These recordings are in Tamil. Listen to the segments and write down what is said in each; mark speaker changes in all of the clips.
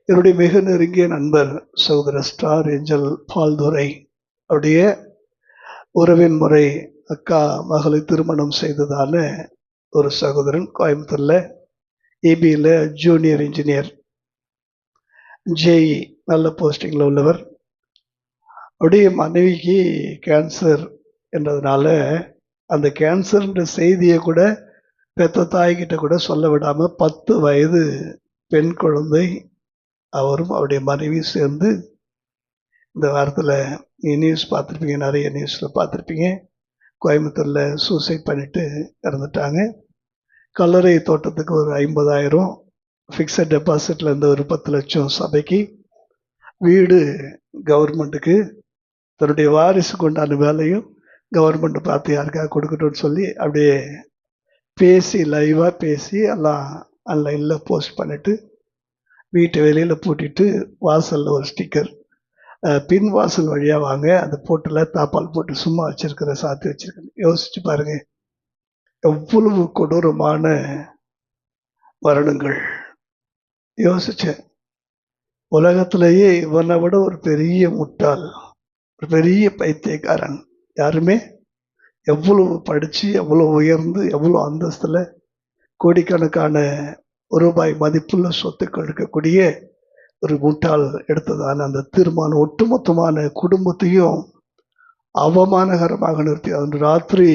Speaker 1: என்னுடைய மிக நெருங்கிய நண்பர் சகோதரர் ஸ்டார் ஏஞ்சல் பால்துரை அவருடைய உறவின் முறை அக்கா மகளை திருமணம் செய்ததான ஒரு சகோதரன் கோயம்புத்தூர்ல ஏபியில் ஜூனியர் இன்ஜினியர், ஜேஇ நல்ல போஸ்டிங்கில் உள்ளவர். அவருடைய மனைவிக்கு கேன்சர் என்றதுனால அந்த கேன்சர்ன்ற செய்தியை கூட பெத்த தாய்கிட்ட கூட சொல்ல விடாம 10 வயது பெண் குழந்தை அவரும் அவருடைய மனைவி சேர்ந்து இந்த வாரத்தில் நியூஸ் பார்த்துருப்பீங்க, நிறைய நியூஸில் பார்த்துருப்பீங்க, கோயம்புத்தூரில் சூசைட் பண்ணிட்டு இறந்துட்டாங்க. கல்லறை தோட்டத்துக்கு ஒரு 50,000 ஃபிக்ஸட் டெபாசிட்ல இருந்து ஒரு 10 லட்சம் சபைக்கு, வீடு கவர்மெண்ட்டுக்கு, தன்னுடைய வாரிசுக்கு உண்டான வேலையும் கவர்மெண்ட் பார்த்து யாருக்காக கொடுக்கட்டும்னு சொல்லி அப்படியே பேசி லைவாக பேசி எல்லாம் ஆன்லைனில் போஸ்ட் பண்ணிட்டு வீட்டை வெளியில் பூட்டிட்டு வாசலில் ஒரு ஸ்டிக்கர், பின் வாசல் வழியாக வாங்க, அந்த போட்டில் தாப்பால் போட்டு சும்மா வச்சிருக்கிற சாத்தி வச்சிருக்கேன். யோசிச்சு பாருங்க, எவ்வளவு கொடூரமான வருடங்கள். யோசிச்சேன், உலகத்திலேயே இவனை விட ஒரு பெரிய முட்டாள், ஒரு பெரிய பைத்தியக்காரன் யாருமே, எவ்வளவு படிச்சு எவ்வளவு உயர்ந்து எவ்வளவு அந்தஸ்துல கோடிக்கணக்கான ரூபாய் மதிப்புள்ள சொத்துக்கள் இருக்கக்கூடிய ஒரு முட்டாள் எடுத்ததான அந்த தீர்மானம் ஒட்டுமொத்தமான குடும்பத்தையும் அவமானகரமாக நிறுத்தி, அன்று ராத்திரி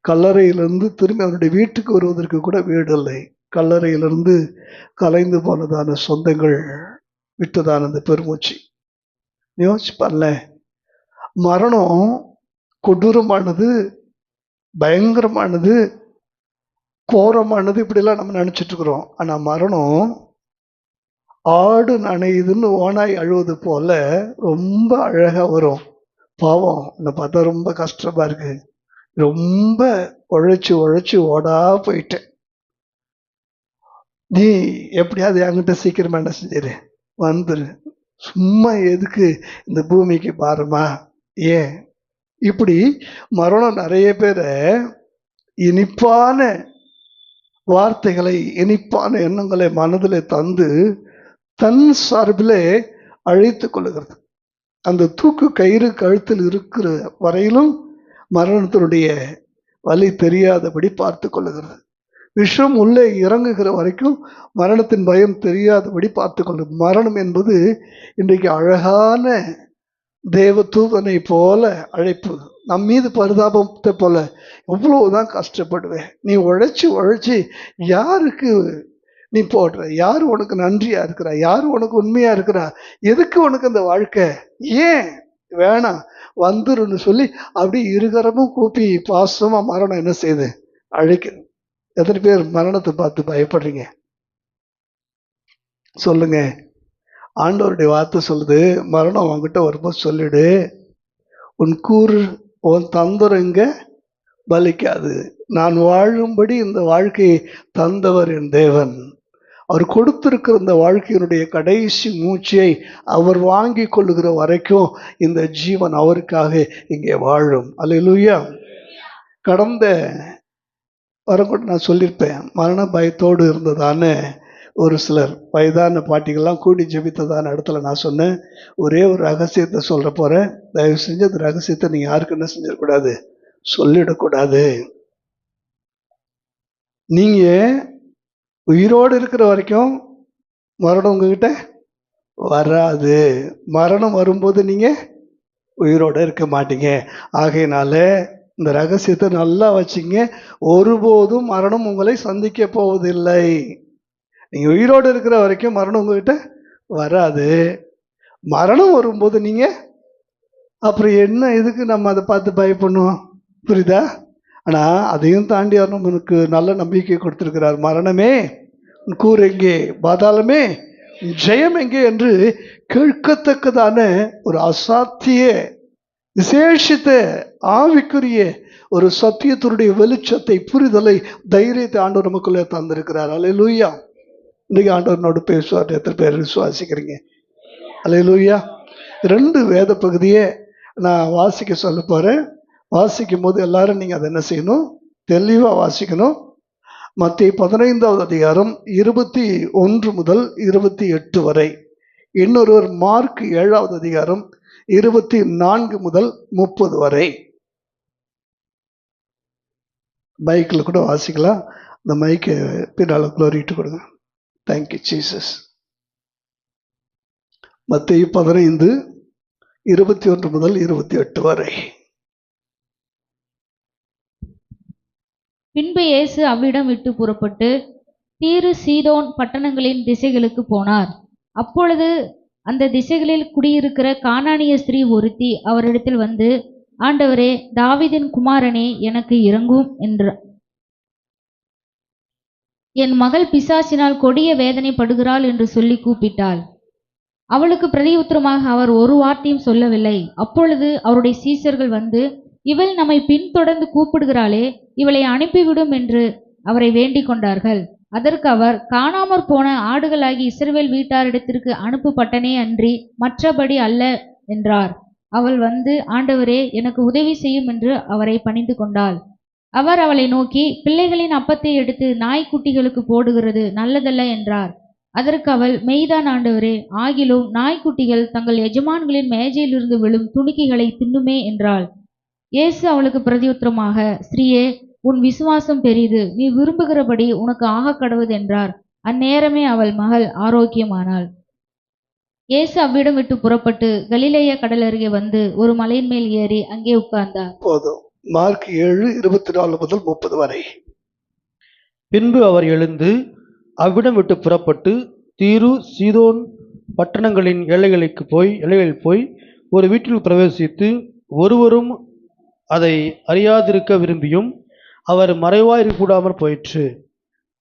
Speaker 1: கல்லறையிலிருந்து திரும்பி அவனுடைய வீட்டுக்கு வருவதற்கு கூட வீடு இல்லை, கல்லறையிலிருந்து கலைந்து போனதான சொந்தங்கள் விட்டதான அந்த பெருமூச்சு. யோசிச்சு பாருல, மரணம் கொடூரமானது, பயங்கரமானது, கோரமானது, இப்படிலாம் நம்ம நினைச்சிட்டு இருக்கிறோம். ஆனா மரணம் ஆடு நனையுதுன்னு ஓனாய் அழுவது போல ரொம்ப அழகா வரும். பாவம், என்னை பார்த்தா ரொம்ப கஷ்டமா இருக்கு, ரொம்ப உழைச்சு உழைச்சு ஓடா போயிட்டேன், நீ எப்படியாவது என்கிட்ட சீக்கிரமா என்ன செஞ்சிரு, வந்துரு, சும்மா எதுக்கு இந்த பூமிக்கு பாருமா, ஏன் இப்படி மரணம் நிறைய பேரை இனிப்பான வார்த்தைகளை இனிப்பான எண்ணங்களை மனதில் தந்து தன் சார்பிலே அழைத்து கொள்ளுகிறது. அந்த தூக்கு கயிறு கழுத்தில் இருக்கிற வரையிலும் மரணத்தினுடைய வலி தெரியாதபடி பார்த்து கொள்ளுகிறது. விஷம் உள்ளே இறங்குகிற வரைக்கும் மரணத்தின் பயம் தெரியாதபடி பார்த்து கொள்ளுது. மரணம் என்பது இன்றைக்கு அழகான தேவ தூதனை போல அழைப்பு, நம் மீது பரிதாபத்தை போல, எவ்வளவுதான் கஷ்டப்படுவேன், நீ உழைச்சி உழைச்சி யாருக்கு நீ போடுற, யாரு உனக்கு நன்றியா இருக்கிறா, யாரு உனக்கு உண்மையா இருக்கிறா, எதுக்கு உனக்கு அந்த வாழ்க்கை, ஏன் வேணாம் வந்துருன்னு சொல்லி அப்படி இருகரமும் கூப்பி பாசமா மரணம் என்ன செய்யுது, அழைக்குது. எத்தனை பேர் மரணத்தை பார்த்து பயப்படுறீங்க சொல்லுங்க. ஆண்டவருடைய வார்த்தை சொல்லுது, மரணம் அவங்ககிட்ட வரும்போது சொல்லிடு, உன் கூறு உன் தந்தரம் இங்க பலிக்காது, நான் வாழும்படி இந்த வாழ்க்கையை தந்தவர் என் தேவன், அவர் கொடுத்திருக்கிற இந்த வாழ்க்கையினுடைய கடைசி மூச்சை அவர் வாங்கி கொள்ளுகிற வரைக்கும் இந்த ஜீவன் அவருக்காக இங்கே வாழும். அல்லேலூயா. கடந்த வாரம் கூட நான் சொல்லியிருப்பேன், மரண பயத்தோடு இருந்ததான ஒரு சிலர் வயதான பாட்டிகள்லாம் கூடி ஜெபித்ததான இடத்துல நான் சொன்னேன், ஒரே ஒரு ரகசியத்தை சொல்ல போறேன், தயவு செஞ்சு அந்த ரகசியத்தை நீங்க யாருக்கு என்ன செஞ்சிடக்கூடாது, சொல்லிடக்கூடாது. நீங்க உயிரோடு இருக்கிற வரைக்கும் மரணம் உங்ககிட்ட வராது, மரணம் வரும்போது நீங்க உயிரோட இருக்க மாட்டீங்க. ஆகையினால இந்த ரகசியத்தை நல்லா வச்சுங்க, ஒருபோதும் மரணம் உங்களை சந்திக்க போவதில்லை. நீங்க உயிரோடு இருக்கிற வரைக்கும் மரணம் உங்ககிட்ட வராது, மரணம் வரும்போது நீங்க அப்புறம் என்ன, எதுக்கு நம்ம அதை பார்த்து பயப்படணும், புரியுதா? ஆனா அதையும் தாண்டி அவர் நமக்கு நல்ல நம்பிக்கை கொடுத்திருக்கிறார். மரணமே கூறு எங்கே, பாதாளமே ஜெயம் எங்கே என்று கேட்கத்தக்கதான ஒரு அசாத்திய விசேஷித்த ஆவிக்குரிய ஒரு சத்தியத்தினுடைய வெளிச்சத்தை, புரிதலை, தைரியத்தை ஆண்டவர் நமக்குள்ளே தந்திருக்கிறார். அல்லேலூயா. இன்னைக்கு ஆண்டவரோடு பேசுவார். எத்தனை பேர் விசுவாசிக்கிறீங்க? அல்லேலூயா. 2 வேத பகுதியை நான் வாசிக்க சொல்ல போறேன். வாசிக்கும் போது எல்லாரும் நீங்க அதை என்ன செய்யணும், தெளிவா வாசிக்கணும். மத்தேயு 15வது அதிகாரம் 21 முதல் 28 வரை. இன்னொருவர் மார்க் 7வது அதிகாரம் 24 முதல் 30 வரை. மைக்கில் கூட வாசிக்கலாம். இந்த மைக்கை பின்னால் குளோரிட்டு கொடுங்க. Thank you Jesus. மத்தேயு 15 21 முதல் 28 வரை.
Speaker 2: பின்பு இயேசு அவ்விடம் விட்டு புறப்பட்டு தீரு சீதோன் பட்டணங்களின் திசைகளுக்கு போனார். அப்பொழுது அந்த திசைகளில் குடியிருக்கிற கானானிய ஸ்திரீ ஒருத்தி அவரிடத்தில் வந்து, ஆண்டவரே, தாவீதின் குமாரனே, எனக்கு இரங்கும் என்றார். என் மகள் பிசாசினால் கொடிய வேதனைப்படுகிறாள் என்று சொல்லி கூப்பிட்டாள். அவளுக்கு பிரதியுத்தரமாக அவர் ஒரு வார்த்தையும் சொல்லவில்லை. அப்பொழுது அவருடைய சீஷர்கள் வந்து, இவள் நம்மை பின்தொடர்ந்து கூப்பிடுகிறாளே, இவளை அனுப்பிவிடும் என்று அவரை வேண்டிக் கொண்டார்கள். அதற்கு அவர், காணாமற் போன ஆடுகளாகி இஸ்ரவேல் வீட்டாரிடத்திற்கு அனுப்பப்பட்டனே அன்றி மற்றபடி அல்ல என்றார். அவள் வந்து, ஆண்டவரே, எனக்கு உதவி செய்யும் என்று அவரை பணிந்து கொண்டாள். அவர் அவளை நோக்கி, பிள்ளைகளின் அப்பத்தை எடுத்து நாய்க்குட்டிகளுக்கு போடுகிறது நல்லதல்ல என்றார். அதற்கு அவள், மெய்தான் ஆண்டவரே, ஆகிலும் நாய்க்குட்டிகள் தங்கள் எஜமான்களின் மேஜையிலிருந்து விழும் துணுக்கிகளை தின்னுமே என்றாள். இயேசு அவளுக்கு பிரதியுத்தரமாக, ஸ்திரீயே, உன் விசுவாசம் பெரிது, நீ விரும்புகிறபடி உனக்கு ஆக கடவுது என்றார். அந்நேரமே அவள் மகள் ஆரோக்கியமானாள். இயேசு அவ்விடம் விட்டு புறப்பட்டு கலிலேய கடல் அருகே வந்து ஒரு மலையின் மேல் ஏறி அங்கே உட்கார்ந்தார்.
Speaker 1: போதும். மார்க் 7:24 முதல் 30 வரை.
Speaker 3: பின்பு அவர் எழுந்து அவ்விடம் விட்டு புறப்பட்டு தீரு சீதோன் பட்டணங்களின் எல்லைகளில் போய் ஒரு வீட்டில் பிரவேசித்து, ஒருவரும் அதை அறியாதிருக்க விரும்பியும் அவர் மறைவாய் கூடாமற் போயிற்று.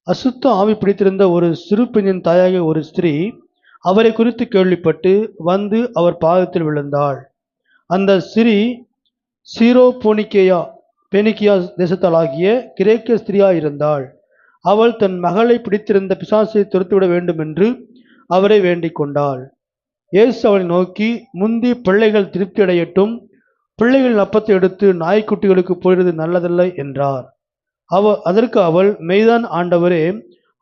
Speaker 3: அசுத்த ஆவி பிடித்திருந்த ஒரு சிறு பெண்ணின் தாயாகிய ஒரு ஸ்திரீ அவரை குறித்து கேள்விப்பட்டு வந்து அவர் பாதத்தில் விழுந்தாள். அந்த ஸ்திரீ பெனிக்கியா தேசத்தாளாகிய கிரேக்க ஸ்திரீயாயிருந்தாள். அவள் தன் மகளை பிடித்திருந்த பிசாசை துரத்திவிட வேண்டும் என்று அவரை வேண்டிக் கொண்டாள். இயேசு அவளை நோக்கி, முந்தி பிள்ளைகள் திருப்தி அடையட்டும், பிள்ளைகளின் அப்பத்தை எடுத்து நாய்க்குட்டிகளுக்கு போடுவது நல்லதல்ல என்றார். அதற்கு அவள், மெய்தான் ஆண்டவரே,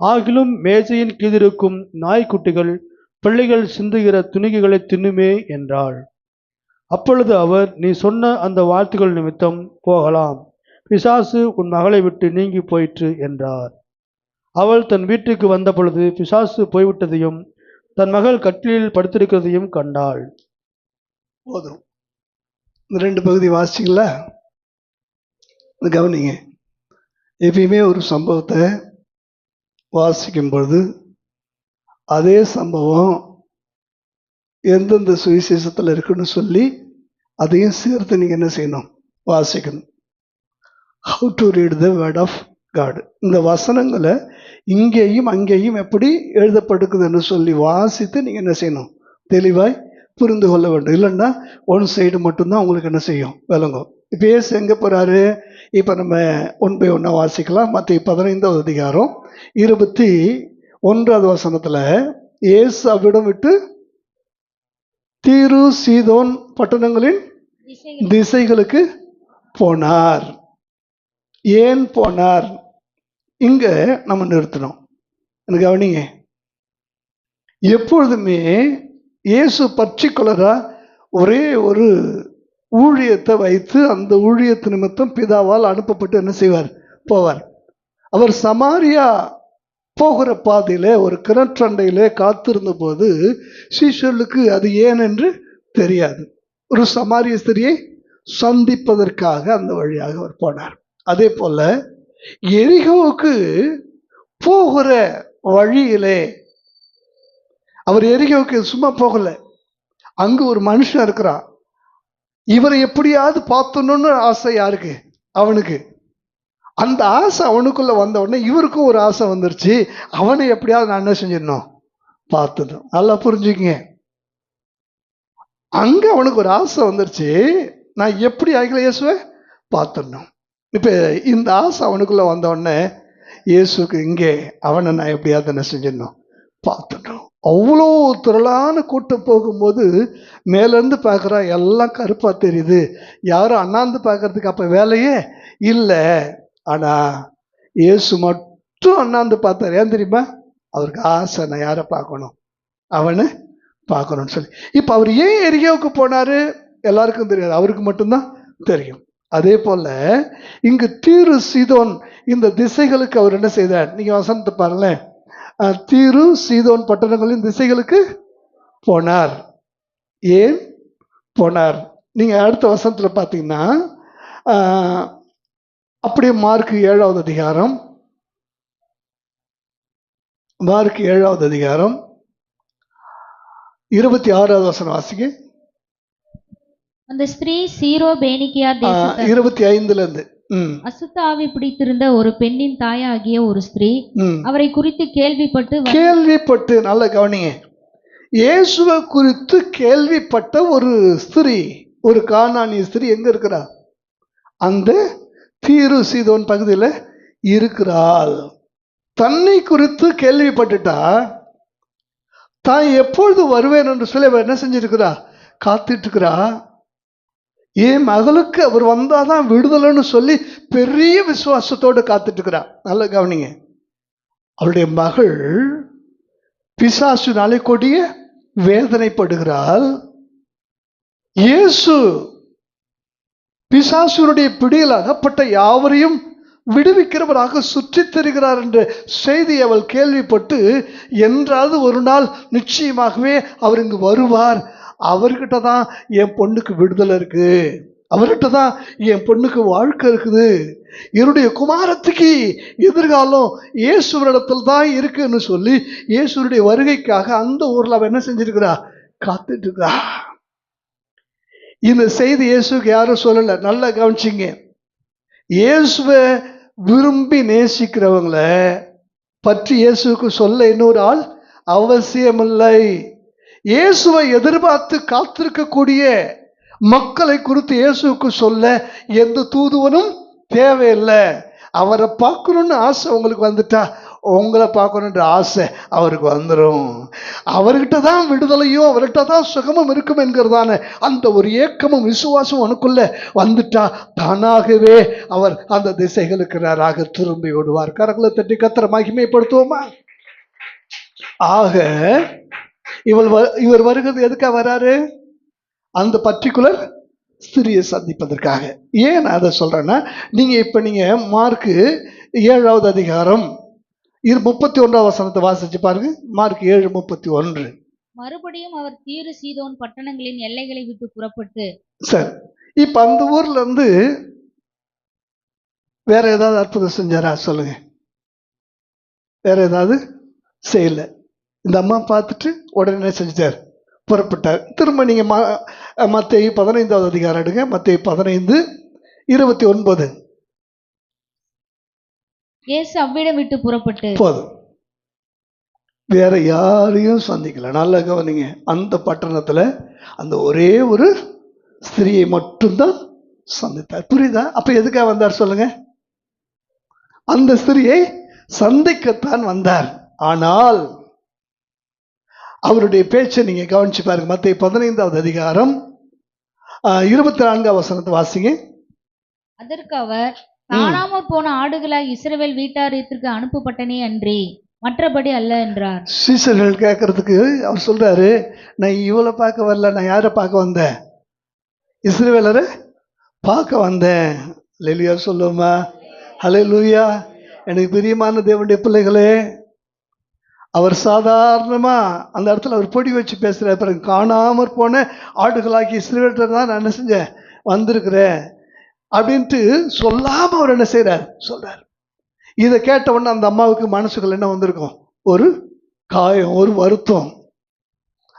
Speaker 3: ஆகிலும் மேஜையின் கீழிருக்கும் நாய்க்குட்டிகள் பிள்ளைகள் சிந்துகிற துணிகைகளை தின்னுமே என்றாள். அப்பொழுது அவர், நீ சொன்ன அந்த வார்த்தைகள் நிமித்தம் போகலாம், பிசாசு உன் மகளை விட்டு நீங்கி போயிற்று என்றார். அவள் தன் வீட்டுக்கு வந்த பொழுது பிசாசு போய்விட்டதையும் தன் மகள் கட்டிலில் படுத்திருக்கிறதையும் கண்டாள்.
Speaker 1: போதும். இந்த 2 பகுதி வாசிங்களா? கவனிங்க. எப்பயுமே ஒரு சம்பவத்தை வாசிக்கும் பொழுது அதே சம்பவம் எந்தெந்த சுவிசேஷத்தில் இருக்குன்னு சொல்லி அதையும் சேர்த்து நீங்கள் என்ன செய்யணும்? வாசிக்கணும். How to read the word of God. இந்த வசனங்களை இங்கேயும் அங்கேயும் எப்படி எழுதப்படுக்குதுன்னு சொல்லி வாசித்து நீங்கள் என்ன செய்யணும்? தெளிவாய் புரிந்து கொள்ள வேண்டும். இல்லைன்னா ஒன் சைடு மட்டும்தான் உங்களுக்கு என்ன செய்யும்? விளங்கும். இப்போ ஏசு எங்கே போகிறாரு? இப்போ நம்ம 1 by 1 வாசிக்கலாம். மத்தேயு 15வது அதிகாரம் 21வது வசனத்தில் ஏசு அவ்விடம் விட்டு தீரு சீதோன் பட்டணங்களின் திசைகளுக்கு போனார். ஏன் போனார்? இங்க நம்ம நிறுத்தணும். எனக்கு கவனிங்க. எப்பொழுதுமே இயேசு பர்டிகுலரா ஒரே ஒரு ஊழியத்தை வைத்து அந்த ஊழியத்து நிமித்தம் பிதாவால் அனுப்பப்பட்டு என்ன செய்வார்? போவார். அவர் சமாரியா போகிற பாதையில ஒரு கிணற்றண்டையிலே காத்திருந்த போது சீஷர்களுக்கு அது ஏன் என்று தெரியாது. ஒரு சமாரிய ஸ்திரியை சந்திப்பதற்காக அந்த வழியாக அவர் போனார். அதே போல எரிகோவுக்கு போகிற வழியிலே அவர் எரிகோவுக்கு சும்மா போகல. அங்கு ஒரு மனுஷன் இருக்கிறான். இவரை எப்படியாவது பார்த்தணும்னு ஆசை யாருக்கு? அவனுக்கு. அந்த ஆசை அவனுக்குள்ள வந்த உடனே இவருக்கும் ஒரு ஆசை வந்துருச்சு. அவனை எப்படியாவது நான் என்ன செஞ்சிடணும்? பார்த்துடணும். நல்லா புரிஞ்சுக்கங்க. அங்க அவனுக்கு ஒரு ஆசை வந்துருச்சு. நான் எப்படி ஆகல இயேசுவை பார்த்துடணும். இப்ப இந்த ஆசை அவனுக்குள்ள வந்த உடனே இயேசுக்கு இங்கே அவனை நான் எப்படியாவது என்ன செஞ்சிடணும்? பார்த்துடணும். அவ்வளோ திரளான கூட்டம் போகும்போது மேலேருந்து பார்க்குறா, எல்லாம் கருப்பா தெரியுது. யாரும் அண்ணாந்து பார்க்கறதுக்கு அப்போ வேலையே இல்லை. ஆனால் இயேசு மட்டும் அண்ணாந்து பார்த்தார். ஏன் தெரியுமா? அவருக்கு ஆசை, நான் யாரை பார்க்கணும், அவனை பார்க்கணும்னு சொல்லி. இப்ப அவர் ஏன் எரியாவுக்கு போனாரு எல்லாருக்கும் தெரியாது, அவருக்கு மட்டும்தான் தெரியும். அதே போல இங்கு தீரு சீதோன் இந்த திசைகளுக்கு அவர் என்ன செய்தார்? நீங்க வசனத்தை பாருங்களேன். தீரு சீதோன் பட்டணங்களின் திசைகளுக்கு போனார். ஏன் போனார்? நீங்க அடுத்த வசனத்துல பாத்தீங்கன்னா அப்படியே மார்க் 7வது அதிகாரம், மார்க் 7வது அதிகாரம் 26வது வசனம் வாசிங்க.
Speaker 2: அந்த ஸ்திரீ சீரோ பேனிக்கியா தேசத்தார்
Speaker 1: 25ல இருந்து.
Speaker 2: அசுத்த ஆவி பிடித்திருந்த ஒரு பெண்ணின் தாயாகிய ஒரு ஸ்திரீ அவரை குறித்து கேள்விப்பட்டு
Speaker 1: நல்ல கவனிங்க, இயேசுவை குறித்து கேள்விப்பட்ட ஒரு ஸ்திரீ, ஒரு கானானிய ஸ்திரீ எங்க இருக்கிறா? அந்த தீரு சீதோன் பகுதியில் இருக்கிறாள். தன்னை குறித்து கேள்விப்பட்டுட்டா, தான் எப்பொழுது வருவேன் என்று சொல்லி அவர் என்ன செஞ்சிருக்கிறா? காத்துட்டு இருக்கிறா. என் மகளுக்கு அவர் வந்தாதான் விடுதலைன்னு சொல்லி பெரிய விசுவாசத்தோடு காத்துட்டு இருக்கிறா. நல்ல கவனிங்க, அவருடைய மகள் பிசாசுனாலே கொடிய வேதனைப்படுகிறாள். இயேசு பிசாசுடைய பிடியில் அகப்பட்ட யாவரையும் விடுவிக்கிறவராக சுற்றித் திரிகிறார் என்ற செய்தி அவள் கேள்விப்பட்டு, என்றாவது ஒரு நாள் நிச்சயமாகவே அவர் இங்கு வருவார், அவர்கிட்ட தான் என் பொண்ணுக்கு விடுதலை இருக்கு, அவர்கிட்ட தான் என் பொண்ணுக்கு வாழ்க்கை இருக்குது, என்னுடைய குமாரத்துக்கு எதிர்காலம் இயேசுவரிடத்தில் தான் இருக்குன்னு சொல்லி இயேசுடைய வருகைக்காக அந்த ஊர்ல அவ என்ன செஞ்சிருக்கிறா? காத்துட்டு இருக்கா. இந்த செய்தி இயேசுக்கு யாரும் சொல்லல. நல்லா கவனிச்சிங்க, இயேசுவை விரும்பி நேசிக்கிறவங்கள பற்றி இயேசுக்கு சொல்ல இன்னொரு ஆள் அவசியமில்லை. இயேசுவை எதிர்பார்த்து காத்திருக்கக்கூடிய மக்களை குறித்து இயேசுக்கு சொல்ல எந்த தூதுவனும் தேவையில்லை. அவரை பார்க்கணும்னு ஆசை உங்களுக்கு வந்துட்டா, உங்களை பார்க்கணுன்ற ஆசை அவருக்கு வந்துடும். அவர்கிட்ட தான் விடுதலையும் அவர்கிட்ட தான் சுகமும் இருக்கும் என்கிறதான அந்த ஒரு ஏக்கமும் விசுவாசம் உனக்குள்ள வந்துட்டா, தானாகவே அவர் அந்த திசைகளுக்கு நேராக திரும்பி விடுவார். கரங்களை தட்டி கர்த்தரை மகிமைப்படுத்துவோமா? ஆக இவர் வருகிறது எதுக்காக வராரு? அந்த பர்டிகுலர் ஸ்திரியை சந்திப்பதற்காக. ஏன் நான் அதை சொல்றேன்னா, நீங்க மார்க் 7வது அதிகாரம் 31வது வசனத்தை வாசிச்சு பாருங்க. மார்க் 7:31.
Speaker 2: மறுபடியும் அவர் தீரு சீதோன் பட்டணங்களின் எல்லைகளை விட்டு புறப்பட்டு.
Speaker 1: சரி, இப்ப அந்த ஊர்ல இருந்து வேற ஏதாவது அற்புதம் செஞ்சாரா? சொல்லுங்க. வேற ஏதாவது செய்யல. இந்த அம்மா பார்த்துட்டு உடனே செஞ்சுட்டார், புறப்பட்டார். திரும்ப நீங்க மத்தேயு 15வது அதிகாரம் எடுங்க. மத்தேயு 15:29.
Speaker 2: இயேசு அவ்விடம் விட்டு புறப்பட்டு
Speaker 1: போதும், வேற யாரையும் சந்திக்கல. நல்ல கவனிங்க, அந்த பட்டணத்துல அந்த ஒரே ஒரு ஸ்திரியை மட்டும்தான் சந்தித்தார். புரியுதா? அப்ப எதுக்காக வந்தார் சொல்லுங்க? அந்த ஸ்திரியை சந்திக்கத்தான் வந்தார். ஆனால் அவருடைய பேச்சை நீங்க கவனிச்சு பாருங்க. மத்தேயு 15வது அதிகாரம் 24வது வசனத்தை வாசிங்க.
Speaker 2: அதற்கு அவர், காணாமற் போன ஆடுகளாய் இஸ்ரவேல் வீட்டாரத்திற்கு அனுப்பப்பட்டனே அன்றி மற்றபடி அல்ல என்றார்.
Speaker 1: சீசர்கள் கேட்கறதுக்கு அவர் சொல்றாரு, நான் இவளை பார்க்க வரல, நான் யாரை பார்க்க வந்தேன்? இஸ்ரவேலரை பார்க்க வந்தேன். ஹல்லேலூயா சொல்லுமா? ஹல்லேலூயா. எனக்கு பிரியமான தேவனுடைய பிள்ளைகளே, அவர் சாதாரணமா அந்த இடத்துல அவர் பொடி வச்சு பேசுறாரு. பிறகு காணாமற் போன ஆடுகளாக்கி இஸ்ரவேலர் தான் நான் என்ன செஞ்சேன், வந்திருக்கிறேன் அப்படின்ட்டு சொல்லாம அவர் என்ன செய்யறார்? சொல்றார். இதை கேட்ட உடனே அந்த அம்மாவுக்கு மனசுக்குள்ள என்ன வந்திருக்கும்? ஒரு காயம், ஒரு வருத்தம்.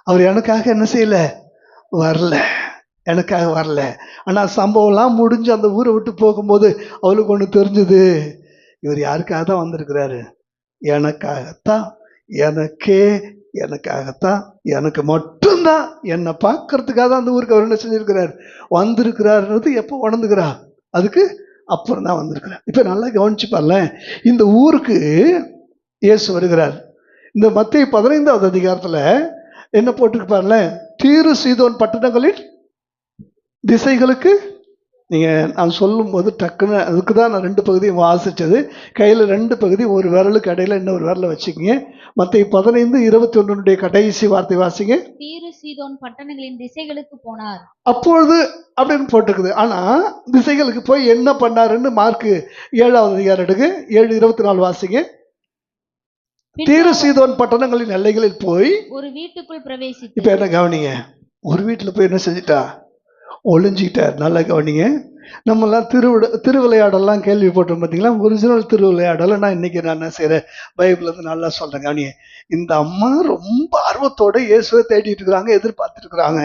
Speaker 1: அவர் எனக்காக என்ன செய்யல? வரல, எனக்காக வரல. ஆனா சம்பவம்லாம் முடிஞ்சு அந்த ஊரை விட்டு போகும்போது அவளுக்கு ஒண்ணு தெரிஞ்சது, இவர் யாருக்காக தான் வந்திருக்கிறாரு? எனக்காகத்தான், எனக்காகத்தான், எனக்கு மட்டும்தான், என்னை பார்க்கறதுக்காக தான் அந்த ஊருக்கு அவர் என்ன செஞ்சிருக்கிறார்? வந்திருக்கிறாருன்றது எப்போ உணர்ந்துக்கிறா? அதுக்கு அப்புறம் தான் வந்திருக்கிறார். இப்ப நல்லா கவனிச்சு பாருல, இந்த ஊருக்கு இயேசு வருகிறார். இந்த மத்தேயு 15வது அதிகாரத்துல என்ன போட்டுருக்கு பாருல, தீரு சீதோன் பட்டணங்களின் திசைகளுக்கு நான் சொல்லும்போது டக்குன்னு அதுக்கு தான் நான் 2 பகுதியும் வாசித்தது. கையில் 2 பகுதி, ஒரு விரலுக்கு இடையில இன்னொரு விரலை வச்சுக்கிங்க. மத்தேயு 15:21 கடைசி வார்த்தை வாசிங்க.
Speaker 2: தீரு சீதோன் பட்டணங்களின் திசைகளுக்கு போனார்.
Speaker 1: அப்பொழுது அப்படின்னு போட்டிருக்குது. ஆனா திசைகளுக்கு போய் என்ன பண்ணாருன்னு மார்க் 7வது அதிகாரம் எடுங்க. 7:24 வாசிங்க. தீரு சீதோன் பட்டணங்களின் எல்லைகளில் போய்
Speaker 2: ஒரு வீட்டுக்குள்
Speaker 1: இப்ப
Speaker 2: பிரவேசித்து
Speaker 1: என்ன கவனிங்க, ஒரு வீட்டுல போய் என்ன செஞ்சிட்டா, ஒளிஞ்சிட்டார். நல்லா கவனிங்க. நம்மெல்லாம் திருவிளையாடலாம் கேள்விப்பட்டோம் பார்த்தீங்களா? ஒரிஜினல் திருவிளையாடலை நான் இன்னைக்கு நான் என்ன செய்கிறேன், பைபிள் வந்து நல்லா சொல்கிறேன். கவனிங்க, இந்த அம்மா ரொம்ப ஆர்வத்தோட இயேசுவை தேடிட்டு இருக்கிறாங்க, எதிர்பார்த்துட்டு இருக்கிறாங்க.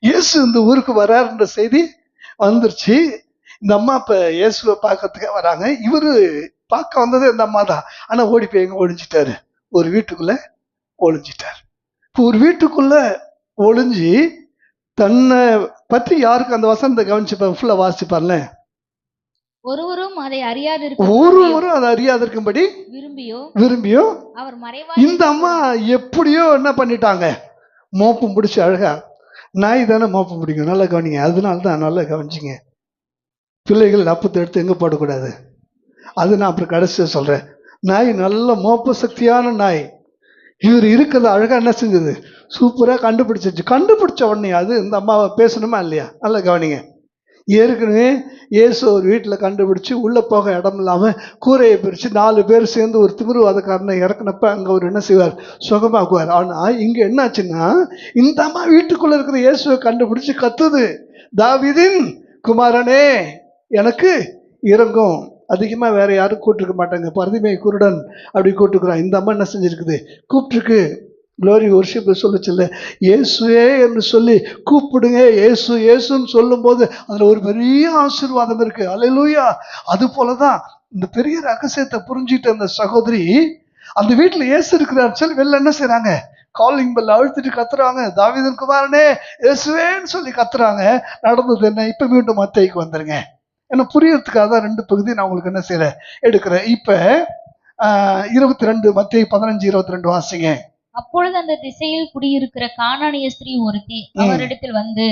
Speaker 1: இயேசு இந்த ஊருக்கு வராருன்ற செய்தி வந்துருச்சு. இந்த அம்மா இப்ப இயேசுவை பார்க்கறதுக்கே வராங்க. இவரு பார்க்க வந்தது இந்த அம்மா தான். ஆனா ஓடி போய் எங்க ஒளிஞ்சிட்டாரு, ஒரு வீட்டுக்குள்ள ஒளிஞ்சிட்டார். இப்போ ஒரு வீட்டுக்குள்ள ஒளிஞ்சி தன்னை பற்றி யாருக்கு அந்த வசனத்தை கவனிச்சுப்பாரு, ஃபுல்லா வாசிப்பார்ல.
Speaker 2: ஒருவரும் அதை அறியாது
Speaker 1: ஒருவரும் அதை அறியாதிருக்கும்படி விரும்பியோ
Speaker 2: அவர்
Speaker 1: இந்த அம்மா எப்படியோ என்ன பண்ணிட்டாங்க, மோப்பம் பிடிச்சி அழகா. நாய் தானே மோப்பம் பிடிக்கும், நல்லா கவனிங்க. அதனால தான் நல்லா கவனிச்சிங்க, பிள்ளைகள் அப்பத்தை எடுத்து எங்க போடக்கூடாது. அது நான் அப்புறம் கடைசியா சொல்றேன். நாய் நல்ல மோப்ப சக்தியான நாய். இவர் இருக்கிறத அழகா என்ன செஞ்சது, சூப்பரா கண்டுபிடிச்சிச்சு. கண்டுபிடிச்ச உடனே அது இந்த அம்மாவை பேசணுமா இல்லையா? நல்லா கவனிங்க. ஏற்கனவே இயேசு ஒரு வீட்டில் கண்டுபிடிச்சு உள்ள போக இடம் இல்லாம கூரையை பிரிச்சு 4 பேர் சேர்ந்து ஒரு திமிருவாதக்காரனை இறக்குனப்ப அங்க அவர் என்ன செய்வார், சுகமாக்குவார். ஆனா இங்க என்னாச்சுன்னா, இந்த அம்மா வீட்டுக்குள்ள இருக்கிற இயேசுவை கண்டுபிடிச்சு கத்துது, தாவீதின் குமாரனே எனக்கு இறங்கும். அதிகமா வேற யாரும் கூப்பிட்டுருக்க மாட்டாங்க. பரதிமை குருடன் அப்படி கூப்பிட்டுக்கிறான். இந்த அம்மா என்ன செஞ்சிருக்குது, கூப்பிட்டுருக்கு. க்ளோரி ஒர்ஷிப் சொல்லுச்சுல்ல, இயேசுவே என்று சொல்லி கூப்பிடுங்க, இயேசு இயேசுன்னு சொல்லும் போது அதுல ஒரு பெரிய ஆசீர்வாதம் இருக்கு. அல்லேலூயா. அது போலதான் இந்த பெரிய ரகசியத்தை புரிஞ்சுட்டு அந்த சகோதரி அந்த வீட்டுல இயேசு இருக்கிறார் சொல்லி வெளில என்ன செய்யறாங்க, காலிங் பெல் அழுத்திட்டு கத்துறாங்க, தாவீதின் குமாரனே இயேசுவேன்னு சொல்லி கத்துறாங்க. நடந்தது என்ன, இப்ப மீண்டும் மத்தேயுக்கு வந்துருங்க. ஏன்னா புரியறதுக்காக தான் 2 பகுதி நான் உங்களுக்கு என்ன செய்யறேன், எடுக்கிறேன். இப்ப 22 மத்தேயு 15:22 வாசிங்க.
Speaker 2: அப்பொழுது அந்த திசையில் குடியிருக்கிற கானானிய ஸ்திரீ ஒருத்தி அவரிடத்தில் வந்து,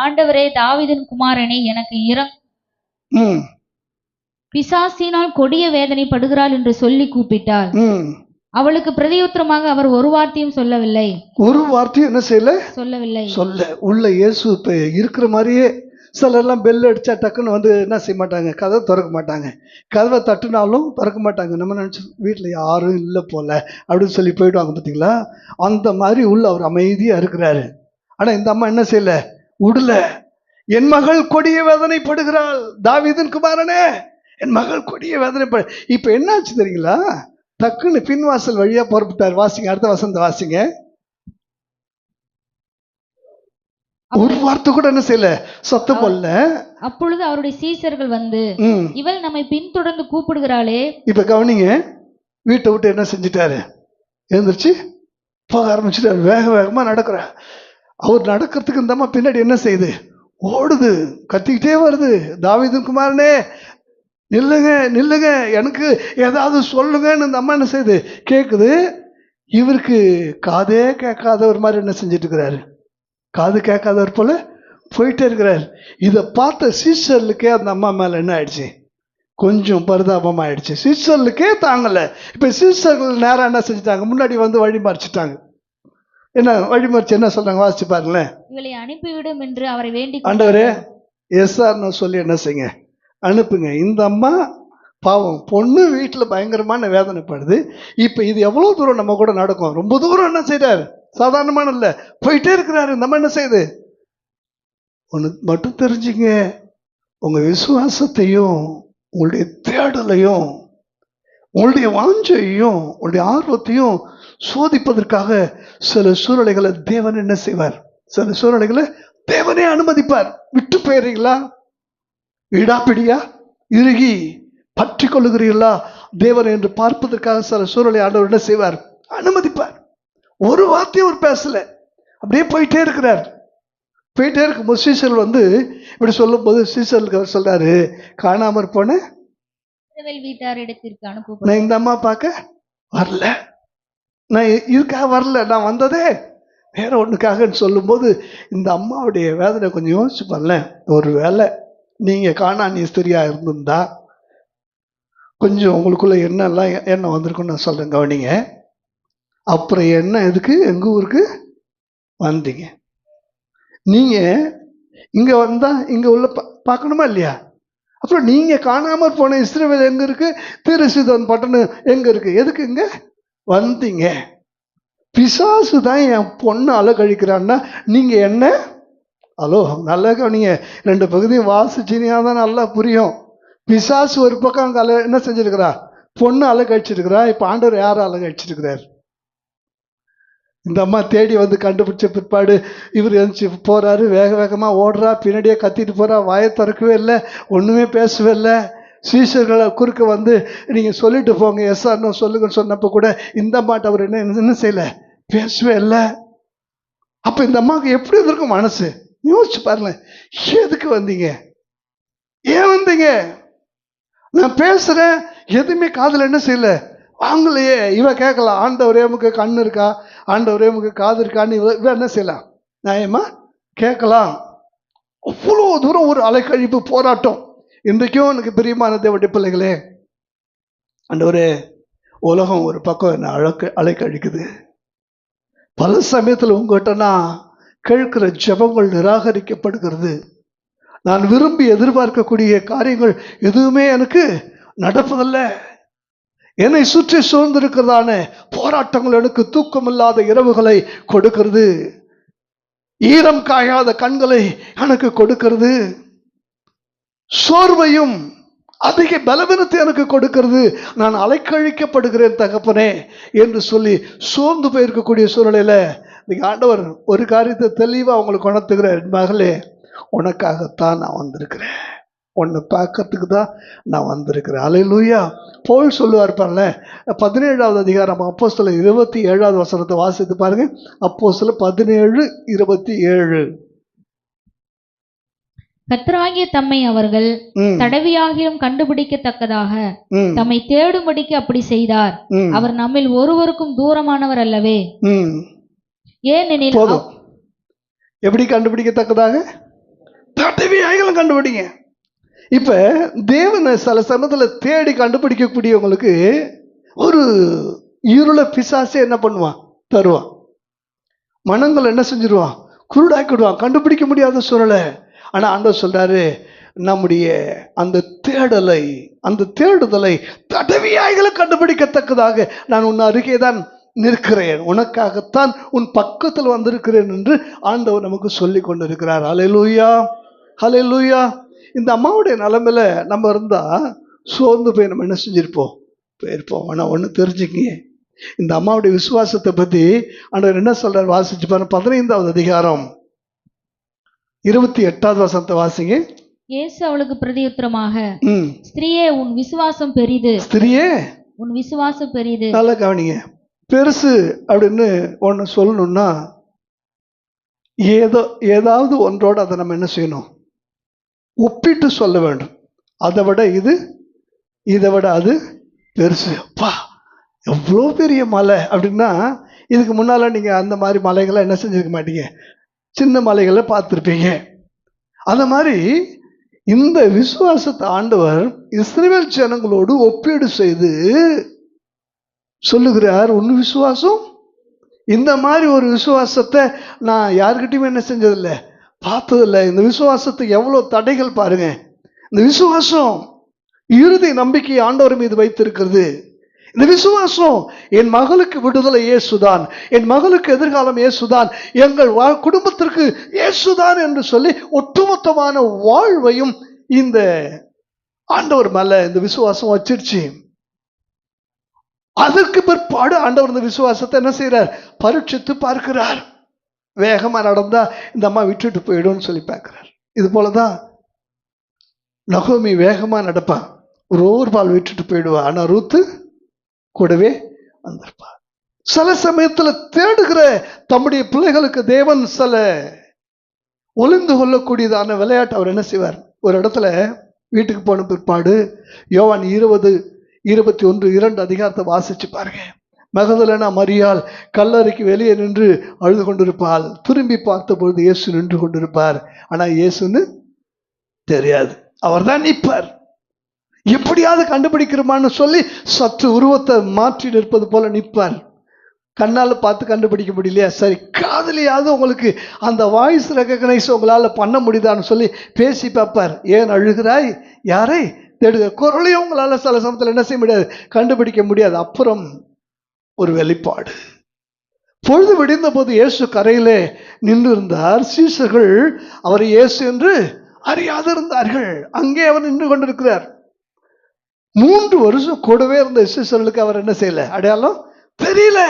Speaker 2: ஆண்டவரே, தாவீதின் குமாரனே எனக்கு பிசாசினால் கொடிய வேதனைப்படுகிறாள் என்று சொல்லி கூப்பிட்டாள். அவளுக்கு பிரதியுத்தரமாக அவர் ஒரு வார்த்தையும் சொல்லவில்லை.
Speaker 1: ஒரு வார்த்தையும் என்ன சொல்லவில்லை. உள்ள இயேசு இப்ப இருக்கிற மாதிரியே. சிலர்லாம் பெல் அடிச்சா டக்குன்னு வந்து என்ன செய்ய மாட்டாங்க, கதவை திறக்க மாட்டாங்க. கதவை தட்டுனாலும் திறக்க மாட்டாங்க. நம்ம நினைச்சு வீட்டுல யாரும் இல்லை போல அப்படின்னு சொல்லி போயிடுவாங்க பார்த்தீங்களா? அந்த மாதிரி உள்ள அவர் அமைதியா இருக்கிறாரு. ஆனா இந்த அம்மா என்ன செய்யல, விடல. என் மகள் கொடிய வேதனைப்படுகிறாள், தாவீதின் குமாரனே என் மகள் கொடிய வேதனைப்படு. இப்ப என்னாச்சு தெரியுங்களா, டக்குன்னு பின்வாசல் வழியா புறப்பட்டார். வாசிங்க, அடுத்த வசனத்தை வாசிங்க. ஒரு வார்த்தை கூட என்ன செய்யல, சத்தம் போடல.
Speaker 2: அப்பொழுது அவருடைய சீசர்கள் வந்து, இவள் நம்மை பின்தொடர்ந்து கூப்பிடுகிறாளே.
Speaker 1: இப்ப கவனிங்க, வீட்டை விட்டு என்ன செஞ்சிட்டாரு, எழுந்திருச்சு போக ஆரம்பிச்சுட்டாரு. வேக வேகமா நடக்கிற அவர் நடக்கிறதுக்கு இந்த அம்மா பின்னாடி என்ன செய்யுது, ஓடுது, கத்திக்கிட்டே வருது. தாவீதின் குமாரனே நில்லுங்க நில்லுங்க, எனக்கு ஏதாவது சொல்லுங்கன்னு இந்த அம்மா என்ன செய்யுது, கேக்குது. இவருக்கு காதே கேட்காத ஒரு மாதிரி என்ன செஞ்சிட்டு இருக்கிறாரு, காது கேட்காதவர் போல போயிட்டே இருக்கிறார். இதை பார்த்த சீசர்களுக்கே அந்த அம்மா மேல என்ன ஆயிடுச்சு, கொஞ்சம் பரிதாபம் ஆயிடுச்சு. சீசர்களுக்கே தாங்கல. இப்ப சீசர்கள் நேரம் என்ன செஞ்சுட்டாங்க, முன்னாடி வந்து வழி மறிச்சிட்டாங்க. என்ன வழி மறிச்சு என்ன சொல்றாங்க, வாசிச்சு பாருங்களேன்.
Speaker 2: இவளை அனுப்பிவிடும் என்று அவரை வேண்டி,
Speaker 1: ஆண்டவரே எஸ்ஆர்னு சொல்லி என்ன செய்யுங்க, அனுப்புங்க. இந்த அம்மா பாவம், பொண்ணு வீட்டுல பயங்கரமான வேதனைப்படுது. இப்ப இது எவ்வளவு தூரம் நம்ம கூட நடக்கும், ரொம்ப தூரம் என்ன செய்யறாரு, சாதாரணமான இல்ல, போயிட்டே இருக்கிறாரு. நம்ம என்ன செய்யுது, ஒண்ணு மட்டும் தெரிஞ்சுங்க, உங்க விசுவாசத்தையும் உங்களுடைய தேடலையும் உங்களுடைய வாஞ்சையும் உங்களுடைய ஆர்வத்தையும் சோதிப்பதற்காக சில சூழ்நிலைகளை தேவன் என்ன செய்வார், சில சூழ்நிலைகளை தேவனே அனுமதிப்பார். விட்டு போயிடுறீங்களா, விடாப்பிடியா இறுகி பற்றி கொள்ளுகிறீர்களா தேவன் என்று பார்ப்பதற்காக சில சூழ்நிலை ஆண்டவர் என்ன செய்வார், அனுமதிப்பார். ஒரு வார்த்தையும் ஒரு பேசல, அப்படியே போயிட்டே இருக்கிறார். போயிட்டே இருக்கும்போது சீசர்கள் வந்து இப்படி சொல்லும் போது சீசர்களுக்கு அவர் சொல்றாரு, காணாமற் போன
Speaker 2: வீட்டாரிடத்திற்கு அனுப்ப,
Speaker 1: நான் இந்த அம்மா பார்க்க வரல, நான் இதுக்காக வரல, நான் வந்ததே வேற ஒண்ணுக்காகன்னு சொல்லும் போது இந்த அம்மாவுடைய வேதனை கொஞ்சம் யோசிச்சு பாருல. ஒரு வேலை நீங்கள் கானானிய ஸ்திரியா இருந்திருந்தா கொஞ்சம் உங்களுக்குள்ள என்னெல்லாம் எண்ணம் வந்திருக்குன்னு நான் சொல்கிறேன், கவனிங்க. அப்புறம் என்ன எதுக்கு எங்கள் ஊருக்கு வந்தீங்க? நீங்கள் இங்கே வந்தால் இங்கே உள்ள பார்க்கணுமா இல்லையா? அப்புறம் நீங்கள் காணாமல் போன இஸ்ரவேல் எங்கே இருக்குது, தீர்சீதோன் பட்டணம் எங்கே இருக்குது, எதுக்கு இங்கே வந்தீங்க? பிசாசு தான் என் பொண்ணு அலக்கழிக்கிறான்னா நீங்கள் என்ன? ஹலோ, நல்லா கவனிங்க. 2 பகுதியும் வாசிச்சினியா தான் நல்லா புரியும். பிசாசு ஒரு பக்கம் அங்கே என்ன செஞ்சிருக்கிறா, பொண்ணு அலக்கழிச்சிருக்கிறா. இப்போ ஆண்டவர் யாரை அலக்கழிச்சிருக்கிறார்? இந்த அம்மா தேடி வந்து கண்டுபிடிச்ச பிற்பாடு இவர் எழுந்துச்சு போறாரு, வேக வேகமாக ஓடுறா, பின்னாடியே கத்திட்டு போறா, வாயை திறக்கவே இல்லை, ஒன்றுமே பேசவே இல்லை. சீஷர்களை குறுக்க வந்து நீங்கள் சொல்லிட்டு போங்க, எஸ் ஆர்னோ சொல்லுங்கன்னு சொன்னப்போ கூட இந்த அம்மாட்ட அவர் என்ன செய்யலை, பேசவே இல்லை. அப்போ இந்த அம்மாவுக்கு எப்படி இருந்திருக்கும் மனசு? யோசிச்சு பாருங்க. எதுக்கு வந்தீங்க, ஏன் வந்தீங்க? நான் பேசுறேன், எதுவுமே காதில் என்ன செய்யல, வாங்கலையே. இவ கேட்கலாம், ஆண்டவரே உமக்கு கண்ணு இருக்கா, ஆண்டவரே உமக்கு காது இருக்கான்னு இவ என்ன செய்யலாம், நியாயமா கேட்கலாம். அவ்வளோ தூரம் ஒரு அலைக்கழிப்பு போராட்டம். இன்றைக்கும் எனக்கு பிரியமான தேவனுடைய பிள்ளைகளே, ஆண்டவரே, உலகம் ஒரு பக்கம் என்ன அலைக்கழிக்குது. பல சமயத்தில் உங்ககிட்ட நான் கேட்கிற ஜெபங்கள் நிராகரிக்கப்படுகிறது. நான் விரும்பி எதிர்பார்க்கக்கூடிய காரியங்கள் எதுவுமே எனக்கு நடப்பதில்ல. என்னை சுற்றி சூழ்ந்திருக்கிறதான போராட்டங்கள் எனக்கு தூக்கமில்லாத இரவுகளை கொடுக்கிறது, ஈரம் காயாத கண்களை எனக்கு கொடுக்கிறது, சோர்வையும் அதிக பலவீனத்தை எனக்கு கொடுக்கிறது. நான் அலைக்கழிக்கப்படுகிறேன் தகப்பனே என்று சொல்லி சோர்ந்து போயிருக்கக்கூடிய சூழ்நிலையில இன்னைக்கு ஆண்டவர் ஒரு காரியத்தை தெளிவாக அவங்களுக்கு உணர்த்துகிறார். மகளே, உனக்காகத்தான் நான் வந்திருக்கிறேன், உன்னை பார்க்கறதுக்கு தான் நான் வந்திருக்கிறேன். அல்லேலூயா. பவுல் சொல்லுவார் பாருங்க, 17வது அதிகாரம் அப்போஸ்தலர் 27வது வசனத்தை வாசித்து பாருங்க. அப்போஸ்தலர் 17:27.
Speaker 2: கர்த்தராகிய தம்மை அவர்கள் தடவியாகிலும் கண்டுபிடிக்கத்தக்கதாக தம்மை தேடும்படிக்கு அப்படி செய்தார். அவர் நம்மில் ஒருவருக்கும் தூரமானவர் அல்லவே. ஏனெனில்
Speaker 1: எப்படி கண்டுபிடிக்கத்தக்கதாக? தடவியாகிலும் கண்டுபிடிங்க. இப்ப தேவனை சில சமயத்துல தேடி கண்டுபிடிக்கக்கூடியவங்களுக்கு ஒரு இருள பிசாசே என்ன பண்ணுவான், தருவான். மனங்கள் என்ன செஞ்சிருவான், குருடாக்கிடுவான், கண்டுபிடிக்க முடியாத சூழலை. ஆனா ஆண்டவர் சொல்றாரு, நம்முடைய அந்த தேடுதலை தடவியாய்களை கண்டுபிடிக்கத்தக்கதாக நான் உன் அருகே தான் நிற்கிறேன், உனக்காகத்தான் உன் பக்கத்தில் வந்திருக்கிறேன் என்று ஆண்டவர் நமக்கு சொல்லி கொண்டிருக்கிறார். ஹல்லேலூயா, ஹல்லேலூயா. இந்த அம்மாவுடைய நிலைமையில நம்ம இருந்தா சோர்ந்து போய் நம்ம என்ன செஞ்சிருப்போம், போயிருப்போம். ஆனா ஒண்ணு தெரிஞ்சுக்கிங்க, இந்த அம்மாவுடைய விசுவாசத்தை பத்தி ஆண்டவர் என்ன சொல்றார் வாசிச்சு பாருங்க. 15வது அதிகாரம் 28வது வசனத்தை வாசிங்க.
Speaker 2: இயேசு அவளுக்கு பிரதியுத்தரமாக, ஸ்திரியே, உன் விசுவாசம் பெரிது.
Speaker 1: ஸ்திரியே,
Speaker 2: உன் விசுவாசம் பெரிது.
Speaker 1: நல்லா கவனிங்க. பெருசு அப்படின்னு ஒன்று சொல்லணும்னா ஏதாவது ஒன்றோடு அதை நம்ம என்ன செய்யணும், ஒப்பிட்டு சொல்ல வேண்டும். அதை விட இதை விட அது பெருசு. அப்பா எவ்வளோ பெரிய மலை அப்படின்னா, இதுக்கு முன்னால நீங்க அந்த மாதிரி மலைகளை என்ன செஞ்சிருக்க மாட்டீங்க, சின்ன மலைகளை பார்த்துருப்பீங்க. அந்த மாதிரி இந்த விசுவாசத்தை ஆண்டவர் இஸ்ரவேல் ஜனங்களோடு ஒப்பீடு செய்து சொல்லுகிறார், உன் விசுவாசம், இந்த மாதிரி ஒரு விசுவாசத்தை நான் யாருக்கிட்டையுமே என்ன செஞ்சதில்லை, பார்த்ததில்லை. இந்த விசுவாசத்துக்கு எவ்வளோ தடைகள் பாருங்க. இந்த விசுவாசம் இறுதி நம்பிக்கை ஆண்டவர் மீது வைத்திருக்கிறது. இந்த விசுவாசம், என் மகளுக்கு விடுதலை இயேசுதான், என் மகளுக்கு எதிர்காலம் இயேசுதான், எங்கள் குடும்பத்திற்கு இயேசுதான் என்று சொல்லி ஒட்டுமொத்தமான வாழ்வையும் இந்த ஆண்டவர் மேல இந்த விசுவாசம் வச்சிருச்சு. அதற்கு பிற்பாடு ஆண்டவர் இந்த விசுவாசத்தை என்ன செய்யறார், பரீட்சித்து பார்க்கிறார். வேகமா நடந்தா இந்த அம்மா விட்டுட்டு போயிடும் சொல்லி பார்க்கிறார். இது போலதான் நகோமி வேகமா நடப்பா, ஒரு பால் விட்டுட்டு போயிடுவா. ஆனா ரூத்து கூடவே வந்திருப்பா. சில சமயத்துல தேடுகிற தம்முடைய பிள்ளைகளுக்கு தேவன் சில ஒளிந்து கொள்ளக்கூடியதான விளையாட்டு அவர் என்ன செய்வார். ஒரு இடத்துல வீட்டுக்கு போன பிற்பாடு யோவான் 20:21-2 அதிகாரத்தை வாசிச்சு பாருங்க. மகதலேனா மரியாள் கல்லறைக்கு வெளியே நின்று அழுது கொண்டிருப்பாள். திரும்பி பார்த்த பொழுது இயேசு நின்று கொண்டிருப்பார். ஆனா இயேசுன்னு தெரியாது. அவர் தான் நிற்பார். எப்படியாவது கண்டுபிடிக்கிறோமான்னு சொல்லி சற்று உருவத்தை மாற்றி நிற்பது போல நிற்பார். கண்ணால் பார்த்து கண்டுபிடிக்க முடியலையா, சரி காதலியாவது உங்களுக்கு அந்த வாய்ஸ் ரெகக்னைஸ் உங்களால் பண்ண முடியுதான்னு சொல்லி பேசி பார்ப்பார். ஏன் அழுகிறாய், யாரை தேடுகிற, குரலையும் உங்களால் சில சமயத்தில் என்ன செய்ய முடியாது, கண்டுபிடிக்க முடியாது. அப்புறம் ஒரு வெளிப்பாடு. பொழுது விடிந்த போது இயேசு கரையிலே நின்று இருந்தார். சீசர்கள் அவர் இயேசு என்று அறியாதிருந்தார்கள். அங்கே அவர் நின்று கொண்டிருக்கிறார். 3 வருஷம் கூடவே இருந்த சீசர்களுக்கு அவர் என்ன செய்யல, அடையாளம் தெரியல.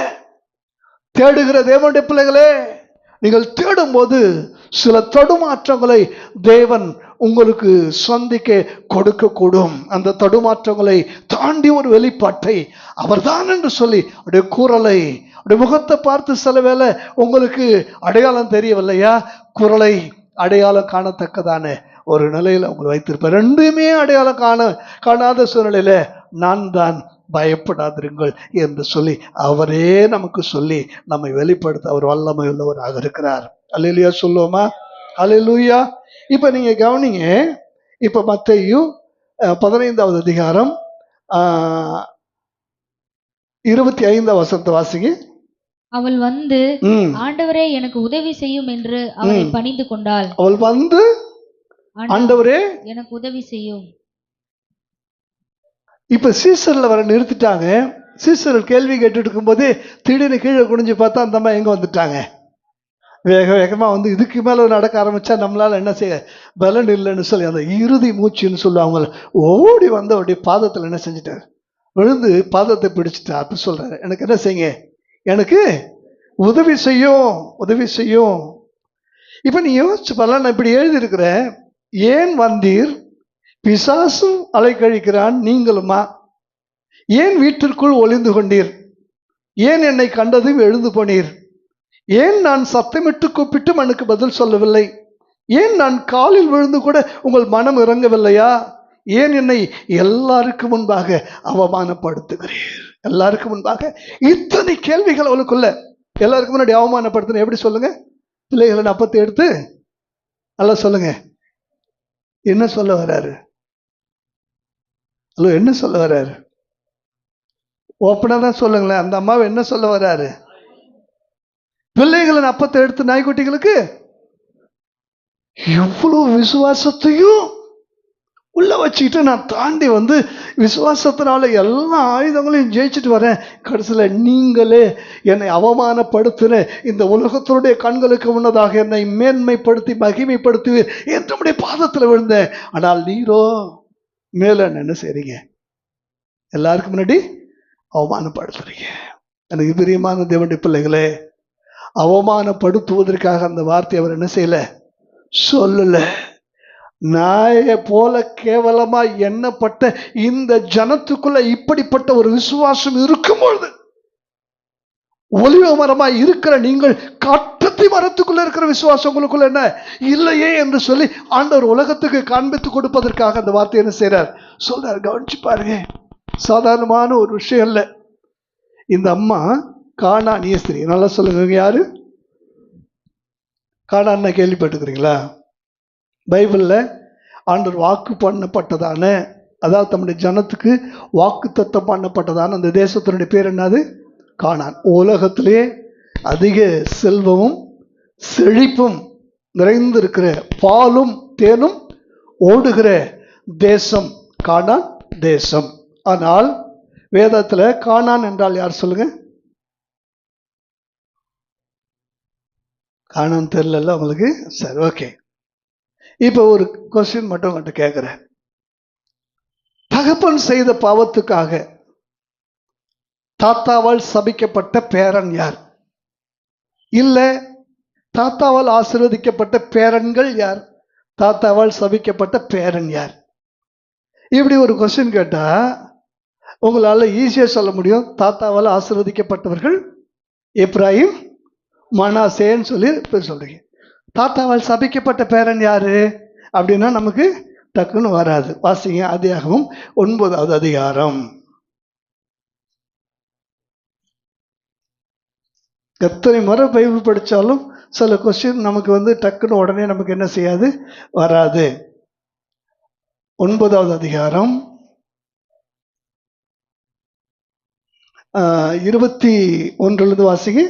Speaker 1: தேடுகிற தேவனுடைய பிள்ளைகளே, நீங்கள் தேடும் போது சில தடுமாற்றங்களை தேவன் உங்களுக்கு சந்திக்க கொடுக்கக்கூடும். அந்த தடுமாற்றங்களை தாண்டி ஒரு வெளிப்பாட்டை அவர்தான் என்று சொல்லி அவருடைய குரலை, அவருடைய முகத்தை பார்த்து சில வேளை உங்களுக்கு அடையாளம் தெரியவில்லையா, குரலை அடையாளம் காணத்தக்கதான ஒரு நிலையில் உங்களை வைத்திருப்பார். ரெண்டுமே அடையாளம் காணாத சூழ்நிலையில நான் தான், பயப்படாதிருங்கள் என்று சொல்லி அவரே நமக்கு சொல்லி நம்மை வெளிப்படுத்த அவர் வல்லமை உள்ளவராக இருக்கிறார். அல்லேலூயா சொல்லுவோமா? அல்லேலூயா. இப்ப நீங்க கவனிங்க. இப்ப மத்தேயு 15வது அதிகாரம் 25வது வசனத்தை வாசிங்க.
Speaker 2: அவள் வந்து ஆண்டவரே எனக்கு உதவி செய்யும் என்று அவரை பணிந்து கொண்டாள்.
Speaker 1: அவள் வந்து ஆண்டவரே
Speaker 2: எனக்கு உதவி செய்யும்.
Speaker 1: இப்ப சீசர்ல வர நிறுத்திட்டாங்க. சீசர்கள் கேள்வி கேட்டுட்டு இருக்கும்போது திடீர்னு கீழே குனிஞ்சு பார்த்தா அந்த அம்மா எங்க வந்துட்டாங்க, வேக வேகமா வந்து இதுக்கு மேல நடக்க ஆரம்பிச்சா நம்மளால என்ன செய்ய பலன் இல்லைன்னு சொல்லி அந்த இறுதி மூச்சுன்னு சொல்லுவாங்க, ஓடி வந்து அவருடைய பாதத்துல என்ன செஞ்சுட்டாரு, விழுந்து பாதத்தை பிடிச்சிட்டா. அப்ப சொல்றாரு, எனக்கு என்ன செய்யுங்க, எனக்கு உதவி செய்யும், உதவி செய்யும். இப்ப நீ யோசிச்சு பாருங்க, நான் இப்படி எழுதி இருக்கிறேன். ஏன் வந்தீர், பிசாசும் அலைக்கழிக்கிறான், நீங்களுமா? ஏன் வீட்டிற்குள் ஒளிந்து கொண்டீர்? ஏன் என்னை கண்டதும் எழுந்து போனீர்? ஏன் நான் சத்தமிட்டு கூப்பிட்டு எனக்கு பதில் சொல்லவில்லை? ஏன் நான் காலில் விழுந்து கூட உங்கள் மனம் இறங்கவில்லையா? ஏன் என்னை எல்லாருக்கும் முன்பாக அவமானப்படுத்துகிறீர்? எல்லாருக்கும் முன்பாக இத்தனை கேள்விகள் அவளுக்குள்ள. எல்லாருக்கும் முன்னாடி அவமானப்படுத்தின எப்படி சொல்லுங்க? பிள்ளைகளை அப்பத்தை எடுத்து நல்லா சொல்லுங்க, என்ன சொல்ல வர்றாரு? ஹலோ, என்ன சொல்ல வர்றாரு? ஓப்பனா தான் சொல்லுங்களேன். அந்த அம்மாவை என்ன சொல்ல வர்றாரு? பிள்ளைகளின் அப்பத்தை எடுத்து நாய்க்குட்டிகளுக்கு எவ்வளவு விசுவாசத்தையும் உள்ள வச்சுக்கிட்டு நான் தாண்டி வந்து விசுவாசத்தினால எல்லா ஆயுதங்களையும் ஜெயிச்சுட்டு வரேன். கடைசியில் நீங்களே என்னை அவமானப்படுத்தின இந்த உலகத்தினுடைய கண்களுக்கு முன்னதாக என்னை மேன்மைப்படுத்தி மகிமைப்படுத்துவீர் என்று பாதத்தில் விழுந்தேன். ஆனால் நீரோ மேல என்ன செய்றீங்க, எல்லாருக்கும் முன்னாடி அவமானப்படுத்துறீங்க. எனக்கு பிரியமான தேவனுடைய பிள்ளைகளே, அவமானப்படுத்துவதற்காக அந்த வார்த்தை அவர் என்ன செய்யல, சொல்லல. நாயை போல கேவலமா எண்ணப்பட்ட இந்த ஜனத்துக்குள்ள இப்படிப்பட்ட ஒரு விசுவாசம் இருக்கும் பொழுது, ஒலிவ மரமா இருக்கிற நீங்கள் காட்டத்தி மரத்துக்குள்ள இருக்கிற விசுவாசம் உங்களுக்குள்ள என்ன இல்லையே என்று சொல்லி ஆண்டவர் உலகத்துக்கு காண்பித்து கொடுப்பதற்காக அந்த வார்த்தை என்ன செய்றார், சொல்றார். கவனிச்சு பாருங்க, சாதாரணமான ஒரு விஷயம் இல்லை. இந்த அம்மா கானானிய ஸ்திரீ. நல்லா சொல்லுங்க, யாரு கானான்னா கேள்விப்பட்டுக்கிறீங்களா? பைபிள்ல ஆண்டவர் வாக்கு பண்ணப்பட்டதான, அதாவது தம்முடைய ஜனத்துக்கு வாக்கு தத்தம் பண்ணப்பட்டதான அந்த தேசத்தினுடைய பேர் என்னது? கானான். உலகத்திலே அதிக செல்வமும் செழிப்பும் நிறைந்திருக்கிற, பாலும் தேனும் ஓடுகிற தேசம் கானான் தேசம். ஆனால் வேதத்துல கானான் என்றால் யார் சொல்லுங்க? கானான் தெரியல உங்களுக்கு? சரி, ஓகே. இப்ப ஒரு கொஸ்டின் மட்டும் உங்கள்கிட்ட கேட்கிறேன். தகப்பன் செய்த பாவத்துக்காக தாத்தாவால் சபிக்கப்பட்ட பேரன் யார்? இல்ல தாத்தாவால் ஆசீர்வதிக்கப்பட்ட பேரன்கள் யார்? தாத்தாவால் சபிக்கப்பட்ட பேரன் யார்? இப்படி ஒரு கொஸ்டின் கேட்டா உங்களால ஈஸியா சொல்ல முடியும். தாத்தாவால் ஆசீர்வதிக்கப்பட்டவர்கள் எப்ராஹிம், மனாசேன்னு சொல்லி சொல்றீங்க. தாத்தாவால் சபிக்கப்பட்ட பேரன் யாரு அப்படின்னா நமக்கு டக்குன்னு வராது. வாசிங்க, ஆதியாகமம் 9வது அதிகாரம். எத்தனை முறை பைபிள் படித்தாலும் சில கொஸ்டின் நமக்கு வந்து டக்குன்னு உடனே நமக்கு என்ன செய்யாது, வராது. 9வது அதிகாரம் 21 வாசிங்க.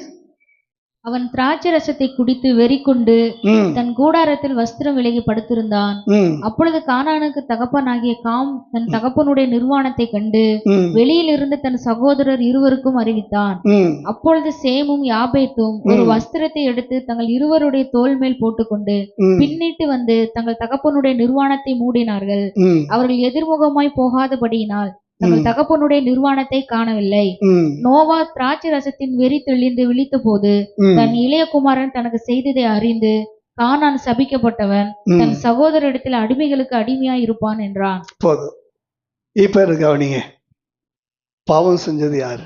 Speaker 2: அவன் திராட்சை ரசத்தை குடித்து வெறி கொண்டு
Speaker 1: ம்,
Speaker 2: தன் கூடாரத்தில் வஸ்திரம் விலகி படுத்திருந்தான்.
Speaker 1: ம்,
Speaker 2: அப்பொழுது கானானுக்கு தகப்பனாகிய காம் தன் தகப்பனுடைய நிர்வாணத்தை கண்டு
Speaker 1: ம்,
Speaker 2: வெளியில் இருந்து தன் சகோதரர் இருவருக்கும் அறிவித்தான்.
Speaker 1: ம்,
Speaker 2: அப்பொழுது சேமும் யாபேத்தும் ஒரு வஸ்திரத்தை எடுத்து தங்கள் இருவருடைய தோள் மேல் போட்டுக்கொண்டு
Speaker 1: ம்,
Speaker 2: பின்னிட்டு வந்து தங்கள் தகப்பனுடைய நிர்வாணத்தை மூடினார்கள்.
Speaker 1: ம்,
Speaker 2: அவர்கள் எதிர்முகமாய் போகாதபடியினால் தங்கள் தகப்பனுடைய நிர்வாணத்தை காணவில்லை.
Speaker 1: ம்,
Speaker 2: நோவா திராட்சை ரசத்தின் வெறி தெளிந்து விழித்த போது
Speaker 1: ம்,
Speaker 2: தன் இளைய குமாரன் தனக்கு செய்ததை அறிந்து கானான் சபிக்கப்பட்டவன் தன் சகோதரிடத்தில் அடிமைகளுக்கு அடிமையாய் இருப்பான் என்றான்.
Speaker 1: போதும். இப்ப கவனிங்க, பாவம் செஞ்சது யாரு?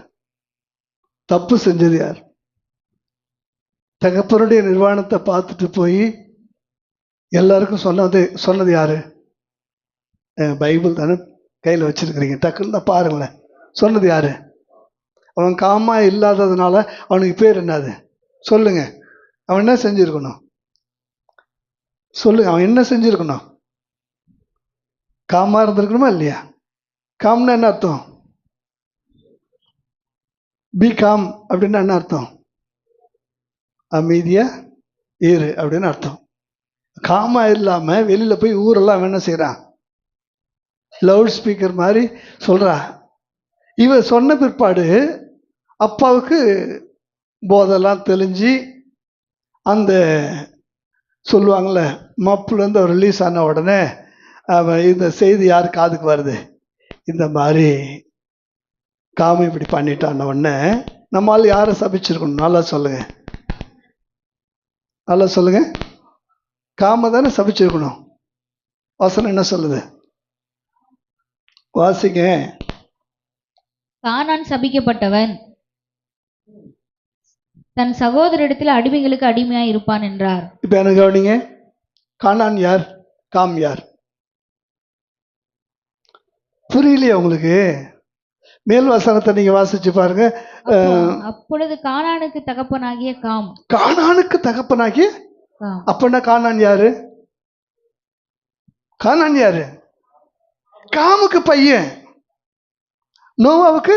Speaker 1: தப்பு செஞ்சது யார்? தகப்பனுடைய நிர்வாணத்தை பார்த்துட்டு போய் எல்லாருக்கும் சொன்னது யாரு? பைபிள் தானே கையில் வச்சிருக்கிறீங்க, டக்குன்னு தான் பாருங்களேன். சொன்னது யாரு? அவன் காமா இல்லாததுனால அவனுக்கு பேர் என்னது சொல்லுங்க? அவன் என்ன செஞ்சிருக்கணும் சொல்லுங்க? அவன் என்ன செஞ்சிருக்கணும்? காமா இருந்திருக்கணுமா இல்லையா? காம்னா என்ன அர்த்தம்? பி காம் அப்படின்னா என்ன அர்த்தம்? அமைதியா இரு அப்படின்னு அர்த்தம். காமா இல்லாம வெளியில போய் ஊரெல்லாம் அவன் என்ன செய்யறான்? லவுட் ஸ்பீக்கர் மாதிரி சொல்றா. இவ சொன்ன பிற்பாடு அப்பாவுக்கு போதெல்லாம் தெளிஞ்சு அந்த சொல்லுவாங்கள்ல, மப்புலேருந்து அவர் ரிலீஸ் ஆன உடனே அவன் இந்த செய்தி யார் காதுக்கு வருது? இந்த மாதிரி காம இப்படி பண்ணிட்டான உடனே நம்மால் யாரை சபிச்சிருக்கணும்? நல்லா சொல்லுங்க, நல்லா சொல்லுங்க. காம தானே சபிச்சிருக்கணும். வசனம் என்ன சொல்லுது? வாசிங்க.
Speaker 2: கானான் சபிக்கப்பட்டவன் தன் சகோதரிடத்தில் அடிமைகளுக்கு அடிமையாய் இருப்பான் என்றார்.
Speaker 1: இப்ப எனக்கு கவனிங்க, கானான் யார்? காம் யார்? புரியலையா உங்களுக்கு? மேல் வசனத்தை நீங்க வாசிச்சு பாருங்க.
Speaker 2: அப்பொழுது கானானுக்கு தகப்பனாகிய காம்.
Speaker 1: கானானுக்கு தகப்பனாகிய
Speaker 2: காம்.
Speaker 1: அப்பன்னா கானான் யாரு? கானான் யாரு? காமுக்கு பையன். நோவாவுக்கு,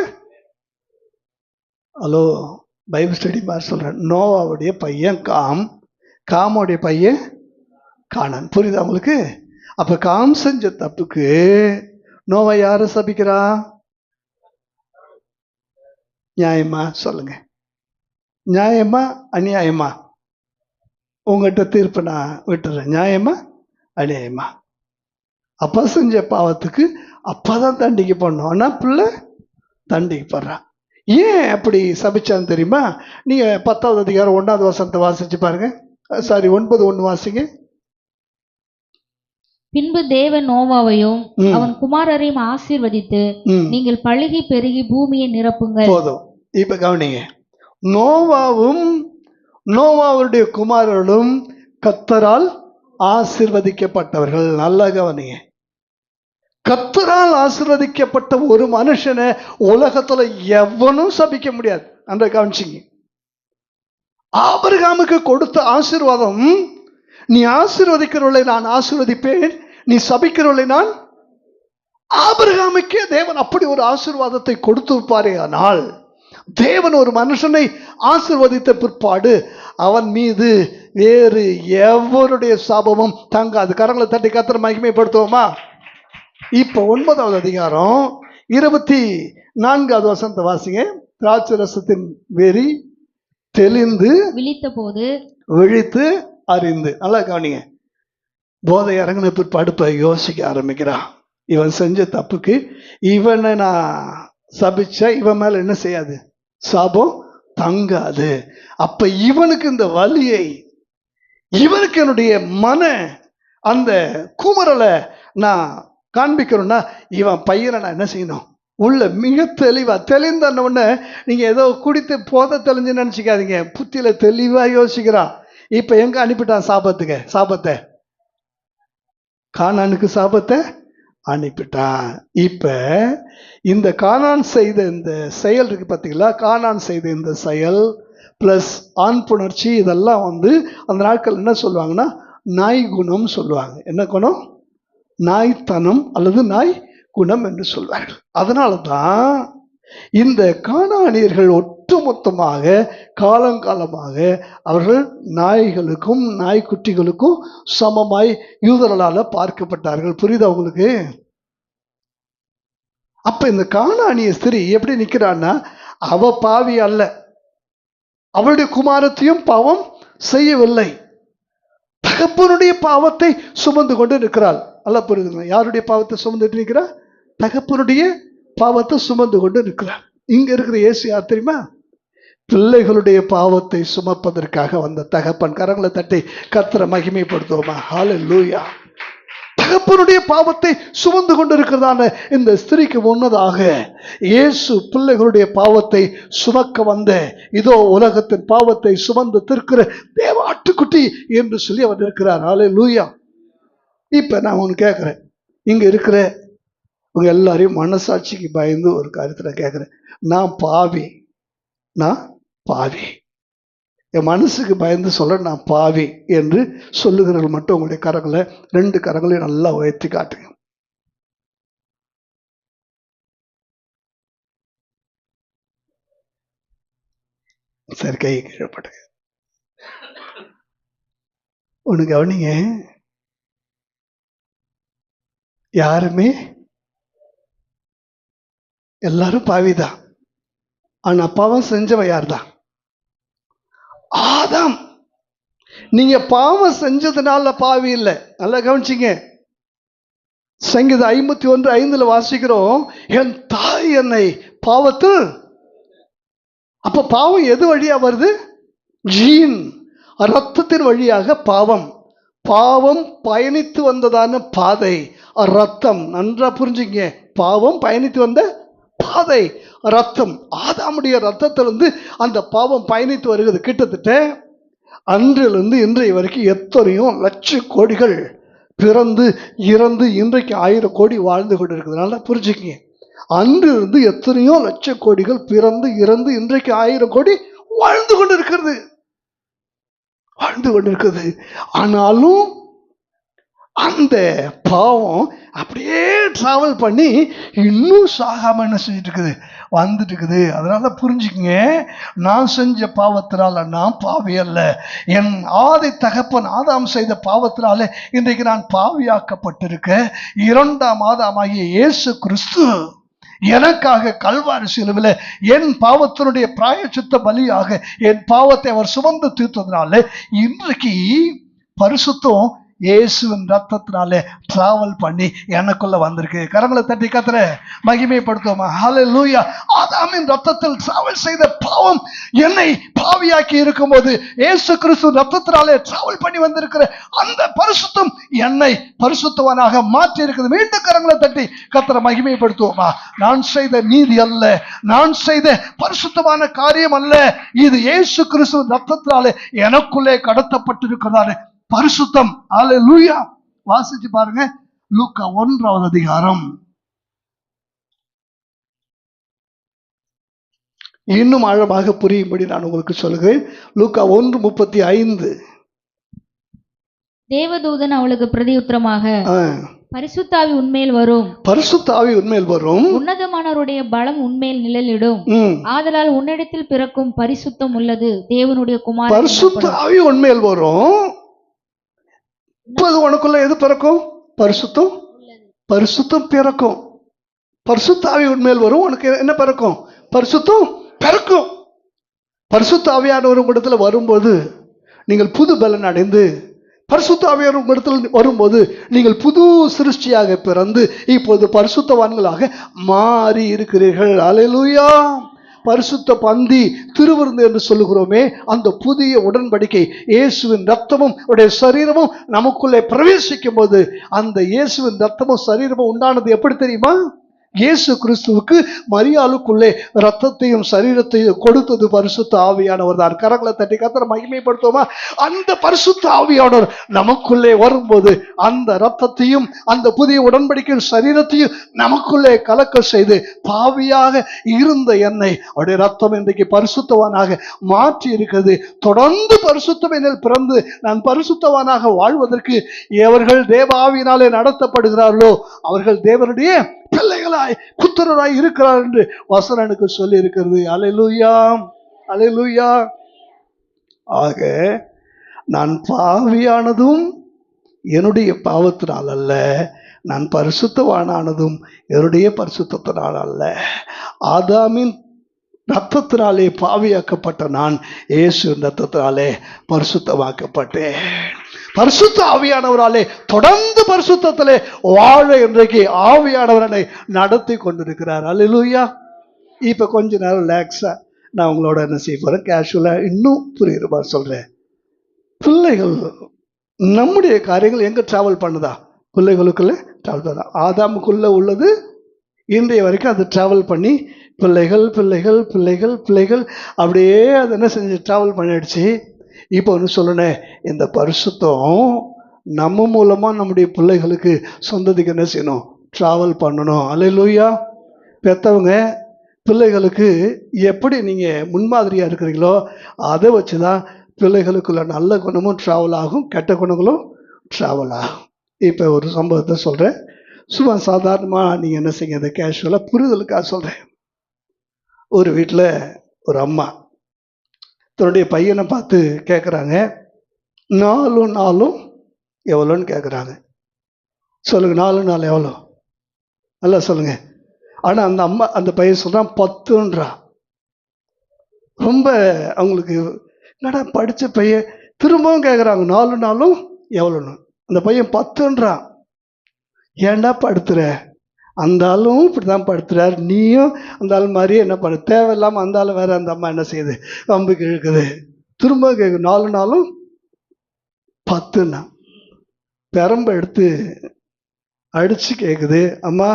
Speaker 1: ஹலோ பைபிள் ஸ்டடி மாதிரி சொல்றேன், நோவாவுடைய பையன் காம், காமுடைய பையன் கானான். புரியுதா உங்களுக்கு? அப்ப காம் செஞ்ச தப்புக்கு நோவா யாரை சபிக்கிறா? நியாயமா சொல்லுங்க? நியாயமா அநியாயமா? உங்ககிட்ட தீர்ப்பு நான் விட்டுறேன். நியாயமா அநியாயமா? அப்பா செஞ்ச பாவத்துக்கு அப்பாதான் தண்டிக்க பண்ணோம், ஆனா பிள்ளை தண்டிக்கப்படுறான். ஏன் அப்படி சபிச்சான்னு தெரியுமா? நீங்க 10வது அதிகாரம் 1வது வசனத்தை வாசிச்சு பாருங்க. சாரி 9:1 வாசிங்க.
Speaker 2: பின்பு தேவன் நோவாவையும் அவன் குமாரரையும் ஆசீர்வதித்து நீங்கள் பழுகி பெருகி பூமியை நிரப்புங்கள்.
Speaker 1: போதும். இப்ப கவனிங்க, நோவாவும் நோவாவுடைய குமாரர்களும் கர்த்தரால் ஆசீர்வதிக்கப்பட்டவர்கள். நல்லா கவனிங்க, கர்த்தரால் ஆசீர்வதிக்கப்பட்ட ஒரு மனுஷனை உலகத்துல எவனும் சபிக்க முடியாது. அந்த கவனிச்சிங்க, ஆபிரகாமுக்கு கொடுத்த ஆசீர்வாதம், நீ ஆசீர்வதிக்கிறவளை நான் ஆசீர்வதிப்பேன், நீ சபிக்கிறவளை நான். ஆபிரகாமுக்கே தேவன் அப்படி ஒரு ஆசீர்வாதத்தை கொடுத்திருப்பாரே, ஆனால் தேவன் ஒரு மனுஷனை ஆசீர்வதித்த பிற்பாடு அவன் மீது வேறு எவருடைய சாபமும் தங்காது. கரங்களை தட்டி கர்த்தரை மகிமைப்படுத்துவோமா? இப்ப 9வது அதிகாரம் 24வது வசனத்தை வாசிங்க. திராட்சை ரசத்தின் வெறி தெளிந்து விழித்து அறிந்து. நல்லா கவனிங்க, போதை இறங்கின பிற்பாடு இப்ப யோசிக்க ஆரம்பிக்கிறான். இவன் செஞ்ச தப்புக்கு இவனை நான் சபிச்சா இவன் மேல என்ன செய்யாது? சாபம் தங்காது. அப்ப இவனுக்கு இந்த வலியை, இவனுக்கு என்னுடைய மன அந்த குமரலை நான் காண்பிக்கணும்னா இவன் பையனை நான் என்ன செய்யணும்? உள்ள மிக தெளிவா தெளிந்த உடனே நீங்க ஏதோ குடித்து போத தெளிஞ்சு நினைச்சுக்காதீங்க. புத்தியில தெளிவா யோசிக்கிறான். இப்ப எங்க அனுப்பிட்டான் சாபத்தை? கானானுக்கு சாபத்தை அனுப்பிட்டான். இப்ப இந்த கானான் செய்த இந்த செயல் இருக்கு பார்த்தீங்களா? கானான் செய்த இந்த செயல் பிளஸ் ஆண் புணர்ச்சி, இதெல்லாம் அந்த நாட்கள் என்ன சொல்லுவாங்கன்னா நாய் குணம் சொல்லுவாங்க. என்ன குணம்? நாய்த்தனம் அல்லது நாய் குணம் என்று சொல்வார்கள். அதனால தான் இந்த கானானியர்கள் ஒட்டுமொத்தமாக காலங்காலமாக அவர்கள் நாய்களுக்கும் நாய்க்குட்டிகளுக்கும் சமமாய் யூதர்களால பார்க்கப்பட்டார்கள். புரியுதா உங்களுக்கு? அப்ப இந்த கானானிய ஸ்திரீ எப்படி நிக்கிறான்னா, அவ பாவி அல்ல, அவளுடைய குமாரத்தையும் பாவம் செய்யவில்லை, தகப்பனுடைய பாவத்தை சுமந்து கொண்டு நிற்கிறாள். அல்ல புரியுதுங்க? யாருடைய பாவத்தை சுமந்துட்டு நிற்கிறா? தகப்பனுடைய பாவத்தை சுமந்து கொண்டு நிற்கிறாள். இங்க இருக்கிற இயேசு யார் தெரியுமா? பிள்ளைகளுடைய பாவத்தை சுமப்பதற்காக வந்த தகப்பன். கரங்களை தட்டி கர்த்தரை மகிமைப்படுத்துவோமா? ஹல்லேலூயா. தகப்பனுடைய பாவத்தை சுமந்து கொண்டிருக்கிறதான இந்த ஸ்திரீக்கு முன்னதாக இயேசு பிள்ளைகளுடைய பாவத்தை சுமக்க வந்த, இதோ உலகத்தின் பாவத்தை சுமந்து தீர்க்கிற தேவ ஆட்டுக்குட்டி என்று சொல்லி அவர் இருக்கிறார். ஹல்லேலூயா. இப்ப நான் ஒன்று கேட்கிறேன், இங்க இருக்கிற உங்க எல்லாரையும் மனசாட்சிக்கு பயந்து ஒரு காரியத்தை கேட்கிறேன். நான் பாவி, நான் பாவி, என் மனசுக்கு பயந்து சொல்ல நான் பாவி என்று சொல்லுகிறவர்கள் மட்டும் உங்களுடைய கரங்களை, 2 கரங்களையும் நல்லா உயர்த்தி காட்டுங்க. சரி, கை கீழப்படுங்க. ஒண்ணு கவனிங்க, யாருமே எல்லாரும் பாவிதான். ஆனா பாவம் செஞ்சவன் யார் தான்? ஆதாம். நீங்க பாவம் செஞ்சதுனால பாவி இல்லை. நல்லா கவனிச்சிங்க. சங்கீதம் 51:5 வாசிக்கிறோம், என் தாய் என்னை பாவத்தில். அப்ப பாவம் எது வழியா வருது? ஜீன், ரத்தத்தின் வழியாக பாவம். பாவம் பயணித்து வந்ததான பாதை ரத்தம். நன்றா புரிஞ்சுங்க. பாவம் பயணித்து வந்த பாதை ரத்தம். ஆதாமுடைய ரத்தத்திலிருந்து அந்த பாவம் பயணித்து வருகிறது. கிட்டத்தட்ட அன்றிலிருந்து இன்றைய வரைக்கும் எத்தனையோ லட்ச கோடிகள் பிறந்து இறந்து இன்றைக்கு 1000 கோடி வாழ்ந்து கொண்டு இருக்கிறதுனால புரிஞ்சுக்கங்க. அன்றிலிருந்து எத்தனையோ லட்ச கோடிகள் பிறந்து இறந்து இன்றைக்கு 1000 கோடி வாழ்ந்து கொண்டு இருக்கிறது. ஆனாலும் அந்த பாவம் அப்படியே டிராவல் பண்ணி இன்னும் சாகாம என்ன செஞ்சுட்டு இருக்குது? வந்துட்டு இருக்குது. அதனால புரிஞ்சுக்கங்க, நான் செஞ்ச பாவத்தினால நான் பாவி அல்ல. என் ஆதி தகப்பன் ஆதாம் செய்த பாவத்தினால இன்றைக்கு நான் பாவியாக்கப்பட்டிருக்க, 2ஆம் ஆதாமாகிய இயேசு கிறிஸ்து எனக்காக கல்வாரி சிலுவையில் என் பாவத்தினுடைய பிராயச்சித்த பலியாக என் பாவத்தை அவர் சுமந்து தீர்த்ததுனால இன்றைக்கு பரிசுத்தம் இயேசுவின் ரத்தத்தினாலே டிராவல் பண்ணி எனக்குள்ள வந்திருக்கு. கரங்களை தட்டி கர்த்தரை மகிமைப்படுத்துவோமா? ஹல்லேலூயா. ஆதாமின் ரத்தத்தில் டிராவல் செய்த பாவம் என்னை பாவியாக்கி இருக்கும்போது இயேசு கிறிஸ்து ரத்தத்தினாலே டிராவல் பண்ணி வந்திருக்கிற அந்த பரிசுத்தம் என்னை பரிசுத்தவனாக மாற்றி இருக்குது. மீண்டும் கரங்களை தட்டி கர்த்தரை மகிமைப்படுத்துவோமா? நான் செய்த நீதி அல்ல, நான் செய்த பரிசுத்தமான காரியம் அல்ல, இது இயேசு கிறிஸ்து ரத்தத்தினாலே எனக்குள்ளே கடத்தப்பட்டிருக்கிறாரு பரிசுத்தம். ஹல்லேலூயா. வாசிச்சு பாருங்க, லூக்கா 1ஆம் அதிகாரம். இன்னும் ஆழமாக புரியும்படி நான் உங்களுக்கு சொல்கிறேன். லூக்கா 1:35.
Speaker 2: தேவதூதன் அவளுக்கு பிரதியுத்தரமாக, பரிசுத்தாவி உன்மேல் வரும்,
Speaker 1: பரிசுத்தாவி உன்மேல் வரும்,
Speaker 2: உன்னதமானவருடைய பலம் உன்மேல் நிழலிடும், ஆதலால் உன்னிடத்தில் பிறக்கும் பரிசுத்தம் உள்ளது தேவனுடைய குமாரன்.
Speaker 1: பரிசுத்தாவி உன்மேல் வரும். இப்போது உனக்குள்ள எது பிறக்கும்? பரிசுத்தம். பரிசுத்தம் பிறக்கும். பரிசுத்தாவி உன்மேல் வரும். உனக்கு என்ன பிறக்கும்? பரிசுத்தம் பிறக்கும். பரிசுத்த ஆவியானவர் உங்களிடத்தில் வரும்போது நீங்கள் புது பலன் அடைந்து, பரிசுத்த ஆவியானவர் உங்களிடத்தில் வரும்போது நீங்கள் புது சிருஷ்டியாக பிறந்து இப்போது பரிசுத்தவான்களாக மாறி இருக்கிறீர்கள். ஹல்லேலூயா. பரிசுத்த பந்தி திருவிருந்து என்று சொல்லுகிறோமே, அந்த புதிய உடன்படிக்கை இயேசுவின் ரத்தமும் அவருடைய சரீரமும் நமக்குள்ளே பிரவேசிக்கும் போது அந்த இயேசுவின் ரத்தமும் சரீரமும் உண்டானது எப்படி தெரியுமா? இயேசு கிறிஸ்துவுக்கு மரியாளுக்குள்ளே ரத்தத்தையும் சரீரத்தையும் கொடுத்தது பரிசுத்த ஆவியானவர் தான். கரங்களை தட்டி கர்த்தரை மகிமைப்படுத்துவோமா? அந்த பரிசுத்த ஆவியானவர் நமக்குள்ளே வரும்போது அந்த ரத்தத்தையும் அந்த புதிய உடன்படிக்கையின் சரீரத்தையும் நமக்குள்ளே கலக்க செய்து பாவியாக இருந்த என்னை அவருடைய ரத்தம் இன்றைக்கு பரிசுத்தவானாக மாற்றி இருக்கிறது. தொடர்ந்து பரிசுத்தவனில் பிறந்து நான் பரிசுத்தவானாக வாழ்வதற்கு எவர்கள் தேவாவியினாலே நடத்தப்படுகிறார்களோ அவர்கள் தேவனுடைய பிள்ளைகளாய் புத்திரராய் இருக்கிறார் என்று வசனம் எனக்கு சொல்லி இருக்கிறது. அல்லேலூயா, அல்லேலூயா. ஆக நான் பாவியானதும் என்னுடைய பாவத்தினால் அல்ல, நான் பரிசுத்தவானானதும் என்னுடைய பரிசுத்தத்தினால் அல்ல. ஆதாமின் ரத்தத்தினாலே பாவியாக்கப்பட்ட நான் இயேசு ரத்தத்தினாலே பரிசுத்தமாக்கப்பட்டேன். பரிசுத்த ஆவியானவராலே தொடர்ந்து பரிசுத்தத்திலே வாழ இன்றைக்கு ஆவியானவரனை நடத்தி கொண்டிருக்கிறார். அல்லேலூயா. இப்ப கொஞ்ச நேரம் ரிலாக்ஸா நான் உங்களோட என்ன செய்ய போறேன், கேஷுவலா இன்னும் புரியுற மாதிரி சொல்றேன். பிள்ளைகள் நம்முடைய காரியங்கள் எங்க டிராவல் பண்ணுதா? பிள்ளைகளுக்குள்ள டிராவல் பண்ணா. ஆதாமுக்குள்ள உள்ளது இன்றைய வரைக்கும் அது டிராவல் பண்ணி பிள்ளைகள் பிள்ளைகள் பிள்ளைகள் பிள்ளைகள் அப்படியே அது என்ன செஞ்சு டிராவல் பண்ணிடுச்சு. இப்போ ஒன்று சொல்லணே, இந்த பரிசுத்தம் நம்ம மூலமா நம்முடைய பிள்ளைகளுக்கு சொந்தத்துக்கு என்ன செய்யணும், டிராவல் பண்ணணும். அல்லேலூயா. பெற்றவங்க பிள்ளைகளுக்கு எப்படி நீங்கள் முன்மாதிரியாக இருக்கிறீங்களோ அதை வச்சு தான் பிள்ளைகளுக்குள்ள நல்ல குணமும் ட்ராவல் ஆகும், கெட்ட குணங்களும் ட்ராவல் ஆகும். இப்போ ஒரு சம்பவத்தை சொல்கிறேன், சும்மா சாதாரணமாக நீங்கள் என்ன செய்யுங்க, அதை கேஷுவலாக புரிதலுக்காக சொல்கிறேன். ஒரு வீட்டில் ஒரு அம்மா தன்னுடைய பையனை பார்த்து கேட்குறாங்க, 4 நாளும் எவ்வளோன்னு கேட்குறாங்க. சொல்லுங்க, 4 நாள் எவ்வளோ? நல்லா சொல்லுங்க. ஆனால் அந்த அம்மா அந்த பையன் சொல்கிறான் 10ன்றா. ரொம்ப அவங்களுக்கு என்னடா படித்த பையன், திரும்பவும் கேட்குறாங்க 4 நாளும் எவ்வளோன்னு. அந்த பையன் 10ன்றான். ஏன்டா படுத்துற? அந்த ஆளும் இப்படி தான் படுத்துறாரு, நீயும் அந்த ஆள் மாதிரியே என்ன பண்ண தேவையில்லாமல் அந்த ஆள் வேற. அந்த அம்மா என்ன செய்யுது, அம்புக்கு இழுக்குது. திரும்ப கேட்கு 4 நாளும் 10ன்னா பெரம்பை எடுத்து அடித்து கேட்குது, அம்மா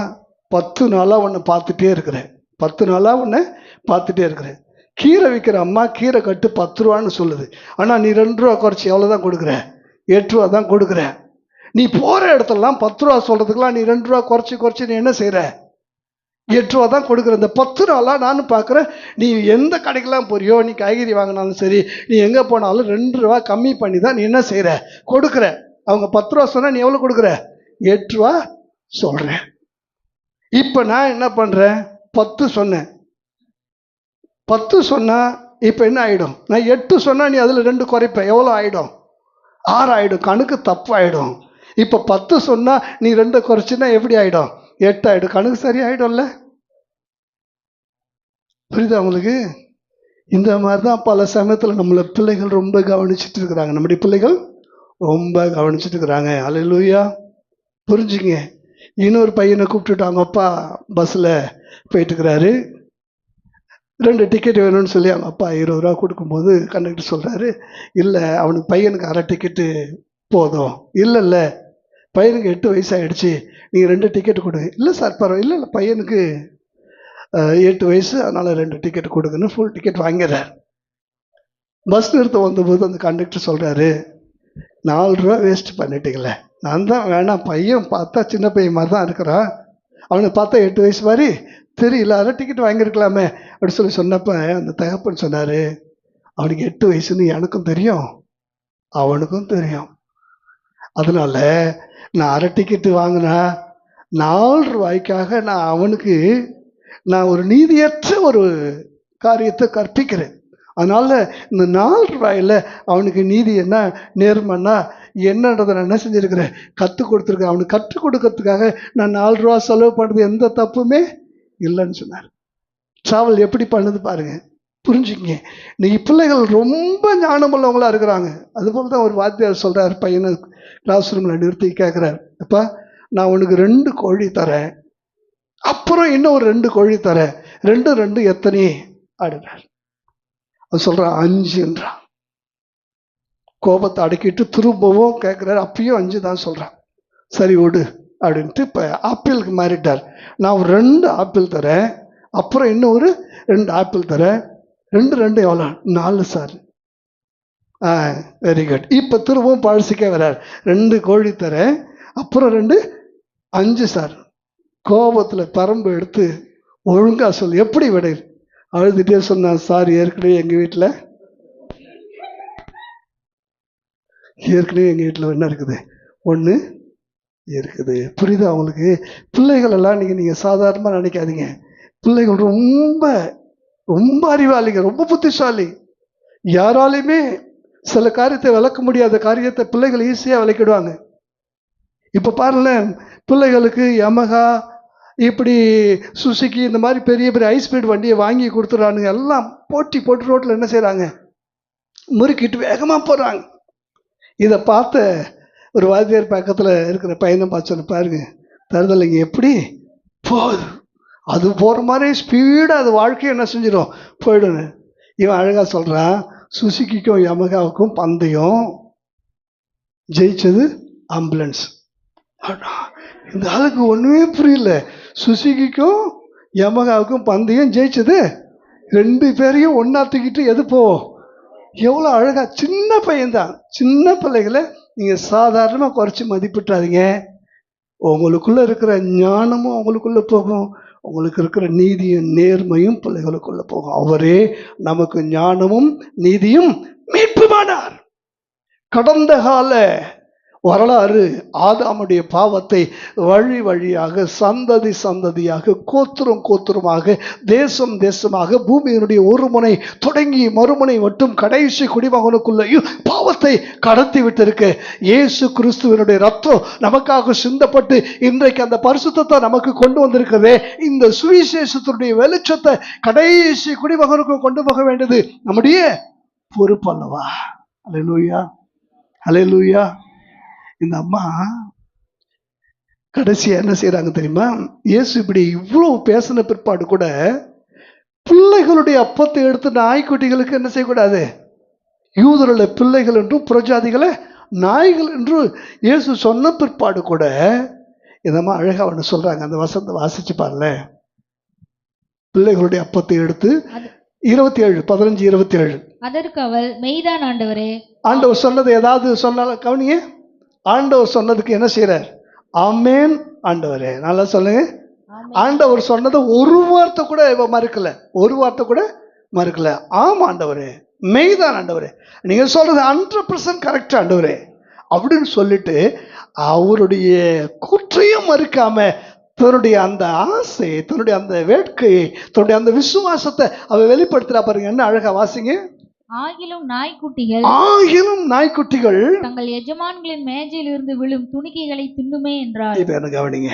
Speaker 1: 10 நாளாக உன்னை பார்த்துட்டே இருக்கிறேன், 10 நாளாக உன்னை பார்த்துட்டே இருக்கிறேன். கீரை விற்கிற அம்மா கீரை கட்டு 10 ரூபான்னு சொல்லுது, ஆனால் நீ 2 ரூபா குறைச்சி எவ்வளோ தான் கொடுக்குற? 8 ரூபா தான் கொடுக்குற. நீ போகிற இடத்துலலாம் 10 ரூபா சொல்கிறதுக்கெலாம் நீ 2 ரூபா குறைச்சி நீ என்ன செய்கிற? 8 ரூபா தான் கொடுக்குற. இந்த 10 நாளாக நானும் பார்க்குறேன், நீ எந்த கடைக்கெல்லாம் போறியோ, நீ காய்கறி வாங்கினாலும் சரி, நீ எங்கே போனாலும் 2 ரூபா கம்மி பண்ணி தான் நீ என்ன செய்கிற, கொடுக்குற. அவங்க 10 ரூபா சொன்னால் நீ எவ்வளோ கொடுக்குற? 8 ரூபா சொல்கிறேன். இப்போ நான் என்ன பண்ணுறேன், 10 சொன்னேன். 10 சொன்னால் இப்போ என்ன ஆகிடும், நான் 8 சொன்னால் நீ அதில் 2 குறைப்ப, எவ்வளோ ஆகிடும்? 6 ஆகிடும். கணக்கு தப்பாயிடும். இப்போ 10 சொன்னால் நீ 2 குறைச்சின்னா எப்படி ஆகிடும்? 8 ஆகிடும். கணக்கு சரியாயிடும்ல. புரியுதா உங்களுக்கு? இந்த மாதிரி தான் பல சமயத்தில் நம்மளை பிள்ளைகள் ரொம்ப கவனிச்சுட்டு இருக்கிறாங்க. நம்முடைய பிள்ளைகள் ரொம்ப கவனிச்சுட்டு இருக்கிறாங்க. அல்லேலூயா. புரிஞ்சுங்க. இன்னொரு பையனை கூப்பிட்டுட்டு அவங்க அப்பா பஸ்ஸில் போயிட்டுருக்கிறாரு. 2 டிக்கெட் வேணும்னு சொல்லி அவங்க அப்பா 20 ரூபா கொடுக்கும்போது கண்டக்டர் சொல்கிறாரு, இல்லை அவனுக்கு பையனுக்கு அரை டிக்கெட்டு போதும். இல்லை பையனுக்கு 8 வயசு ஆகிடுச்சு, நீங்கள் 2 டிக்கெட்டு கொடுங்க. இல்லை சார் பரவாயில்ல, இல்லை பையனுக்கு 8 வயசு, அதனால் 2 டிக்கெட் கொடுங்கன்னு ஃபுல் டிக்கெட் வாங்கிறார். பஸ் நிறுத்தம் வந்தபோது அந்த கண்டக்டர் சொல்கிறாரு, 4 ரூபா வேஸ்ட் பண்ணிட்டீங்களே. நான் தான் வேணாம், பையன் பார்த்தா சின்ன பையன் மாதிரி தான் இருக்கிறான், அவனை பார்த்தா 8 வயசு மாதிரி தெரியல, அதான் டிக்கெட் வாங்கியிருக்கலாமே அப்படி சொன்னப்போ அந்த தகப்பன் சொன்னார், அவனுக்கு 8 வயசுன்னு எனக்கும் தெரியும், அவனுக்கும் தெரியும். அதனால நான் அரை டிக்கெட்டு வாங்கினா 4 ரூபாய்க்காக நான் அவனுக்கு ஒரு நீதியற்ற ஒரு காரியத்தை கற்பிக்கிறேன். அதனால இந்த 4 ரூபாயில் அவனுக்கு நீதி என்ன, நேர்மைன்னா என்னன்றதை நான் என்ன செஞ்சுருக்கிறேன், கற்றுக் கொடுத்துருக்கேன். அவனுக்கு கற்றுக் கொடுக்கறதுக்காக நான் 4 ரூபா செலவு பண்ணுறது எந்த தப்புமே இல்லைன்னு சொன்னார். ட்ராவல் எப்படி பண்ணுது பாருங்க, புரிஞ்சுக்கிங்க. இன்னைக்கு பிள்ளைகள் ரொம்ப ஞானமுள்ளவங்களா இருக்கிறாங்க. அதுபோல் தான் ஒரு வாத்தியார் சொல்கிறார், பையனை கிளாஸ் ரூமில் நிறுத்தி கேட்குறாரு, அப்பா நான் உனக்கு 2 கோழி தரேன், அப்புறம் இன்னும் ஒரு 2 கோழி தரேன், 2 எத்தனை ஆடுறார். அது சொல்கிறான் 5ன்றான். கோபத்தை அடக்கிட்டு திரும்பவும் கேட்குறாரு, அப்பயும் 5 தான் சொல்கிறான். சரி விடு அப்படின்ட்டு இப்போ ஆப்பிளுக்கு மாறிட்டார். நான் ஒரு 2 ஆப்பிள் தரேன், அப்புறம் இன்னும் ஒரு 2 ஆப்பிள் தரேன். 2 எவ்வளோ? 4 சார். Very good. இப்போ திரும்பவும் பழசிக்க வர்றார். 2 கோழி தரேன், அப்புறம் 2 5 சார். கோபத்தில் பரம்பு எடுத்து ஒழுங்கா சொல்லு, எப்படி விட? அழுதுகிட்டே சொன்னான், சார் ஏற்கனவே எங்கள் வீட்டில் என்ன இருக்குது? ஒன்று இருக்குது. புரியுதா அவங்களுக்கு? பிள்ளைகள் எல்லாம் நீங்கள் சாதாரணமாக நினைக்காதீங்க. பிள்ளைகள் ரொம்ப ரொம்ப அறிவாளிங்க, ரொம்ப புத்திசாலி. யாராலையுமே சில காரியத்தை விளக்க முடியாத காரியத்தை பிள்ளைகள் ஈஸியாக விளக்கிடுவாங்க. இப்போ பாருங்களேன், பிள்ளைகளுக்கு யமகா, இப்படி சுசுகி, இந்த மாதிரி பெரிய பெரிய ஹைஸ்பீட் வண்டியை வாங்கி கொடுத்துட்றானுங்க. எல்லாம் போட்டி போட்டு ரோட்டில் என்ன செய்கிறாங்க? முறுக்கிட்டு வேகமாக போகிறாங்க. இதை பார்த்த ஒரு வாத்தியார் பக்கத்தில் இருக்கிற பையனை பார்த்து பாருங்க, தருதலைங்க எப்படி போகுது, அது போகிற மாதிரி ஸ்பீடாக அது வாழ்க்கையை என்ன செஞ்சிடும்? போயிடுங்க. இவன் அழகாக சொல்கிறான், சுசுகிக்கும் யமகாவுக்கும் பந்தயம், ஜெயிச்சது ஆம்புலன்ஸ். இந்த ஆளுக்கு ஒன்றுமே புரியல. சுசுகிக்கும் யமகாவுக்கும் பந்தயம், ஜெயிச்சது 2 பேரையும் ஒன்றா தூக்கிட்டு எது போவோம்? எவ்வளோ அழகா! சின்ன பையன்தான். சின்ன பிள்ளைகளை நீங்கள் சாதாரணமாக குறைச்சி மதிப்பிட்டாதீங்க. உங்களுக்குள்ள இருக்கிற ஞானமும் அவங்களுக்குள்ள போகும், உங்களுக்கு இருக்கிற நீதியும் நேர்மையும் பிள்ளைகளுக்குள்ள போகும். அவரே நமக்கு ஞானமும் நீதியும் மீட்புமானார். கடந்த கால வரலாறு ஆதாமுடைய பாவத்தை வழி வழியாக, சந்ததி சந்ததியாக, கோத்திரம் கோத்திரமாக, தேசம் தேசமாக, பூமியினுடைய ஒரு முனை தொடங்கி மறுமுனை மட்டும் கடைசி குடிமகனுக்குள்ளேயும் பாவத்தை கடத்தி விட்டிருக்கு. இயேசு கிறிஸ்துவனுடைய ரத்தம் நமக்காக சிந்தப்பட்டு இன்றைக்கு அந்த பரிசுத்தத்தை நமக்கு கொண்டு வந்திருக்கிறதே, இந்த சுவிசேஷத்தினுடைய வெளிச்சத்தை கடைசி குடிமகனுக்கு கொண்டு போக வேண்டியது நம்முடைய பொறுப்பு அல்லவா? அல்லேலூயா, அல்லேலூயா. இந்த அம்மா கடைசியா என்ன செய்யறாங்க தெரியுமா? இயேசு இப்படி இவ்வளவு பேசின பிற்பாடு கூட பிள்ளைகளுடைய அப்பத்தை எடுத்து நாய்க்குட்டிகளுக்கு என்ன செய்யக்கூடாது? யூதருடைய பிள்ளைகள் என்றும் புறஜாதிகளை நாய்கள் என்று இயேசு சொன்ன பிற்பாடு கூட இந்த அம்மா அழகா ஒன்று சொல்றாங்க. அந்த வசனத்தை வாசிச்சு பாருல. பிள்ளைகளுடைய அப்பத்தை எடுத்து 27, 15, 27.
Speaker 2: அதற்கு அவள், மெய்தான் ஆண்டவரே. ஆண்டவர்
Speaker 1: சொன்னது ஏதாவது சொன்னாலும் கவனிங்க. ஆண்டவர் சொன்னதுக்கு என்ன செய்யறார்? ஆமேன் ஆண்டவரே. நல்லா சொல்லுங்க. ஆண்டவர் சொன்னதை ஒரு வார்த்தை கூட மறுக்கல, ஒரு வார்த்தை கூட மறுக்கல. ஆம் ஆண்டவரே, மெய்தான் ஆண்டவரே, நீங்க சொல்றது 100% கரெக்ட் ஆண்டவரே அப்படின்னு சொல்லிட்டு அவருடைய கூற்றையும் மறுக்காம தன்னுடைய அந்த ஆசை, தன்னுடைய அந்த வேட்கையை, தன்னுடைய அந்த விசுவாசத்தை அவ வெளிப்படுத்துறா பாருங்க. என்ன அழகா வாசிங்க.
Speaker 2: ஆகிலும்
Speaker 1: நாய்க்குட்டிகள்
Speaker 2: தங்கள் எஜமான்களின் மேஜையில் இருந்து விழும் துணிக்கைகளை தின்னுமே என்றார்.
Speaker 1: இப்ப என்ன கவனிங்க.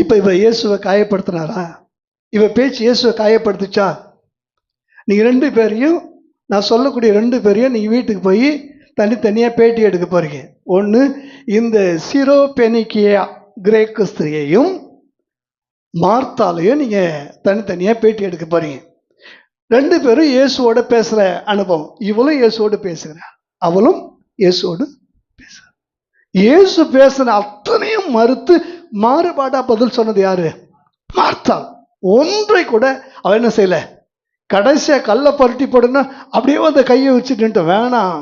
Speaker 1: இப்ப இவ இயேசுவை காயப்படுத்தினாரா? இவ பேச்சு இயேசுவை காயப்படுத்துச்சா? நீங்க 2 பேரையும், நான் சொல்லக்கூடிய 2 பேரையும் நீங்க வீட்டுக்கு போய் தனித்தனியா பேட்டி எடுக்க போறீங்க. ஒன்று இந்த சிரோபெனிக்கியா கிரேக்க ஸ்திரியையும் மார்த்தாலையும் நீங்க தனித்தனியா பேட்டி எடுக்க போறீங்க. 2 பேரும் இயேசுவோட பேசுற அனுபவம். இவளும் இயேசுவோடு பேசுகிறார், அவளும் இயேசுவோடு பேசுற. இயேசு பேசுன அத்தனையும் மறுத்து மாறுபாடா பதில் சொன்னது யாரு? மார்த்தாள். ஒன்றை கூட அவ என்ன செய்யல. கடைசியா கல்லை பருட்டி போடுன்னா அப்படியே அந்த கையை வச்சுட்டு, வேணாம்,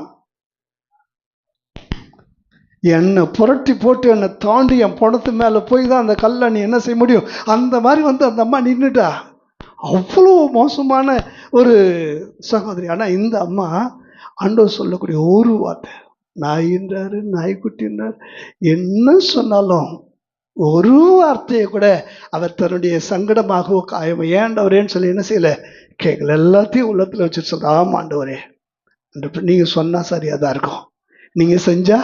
Speaker 1: என்னை புரட்டி போட்டு என்னை தாண்டி என் பணத்து மேல போய் தான் அந்த கல்லை நீ என்ன செய்ய முடியும்? அந்த மாதிரி அந்த அம்மா நின்றுட்டா. அவ்வளோ மோசமான ஒரு சகோதரி. ஆனால் இந்த அம்மா ஆண்டவர் சொல்லக்கூடிய ஒரு வார்த்தை, நாயின்றாரு, நாய்க்குட்டின்றார், என்ன சொன்னாலும் ஒரு வார்த்தையை கூட அவர் தன்னுடைய சங்கடமாகவோ காயமோ ஏண்டவரேன்னு சொல்லி என்ன செய்யல, கேட்கல. எல்லாத்தையும் உள்ளத்தில் வச்சு சொல்ற, ஆமா ஆண்டவரே, நீங்க சொன்னா சரியா தான் இருக்கும், நீங்க செஞ்சா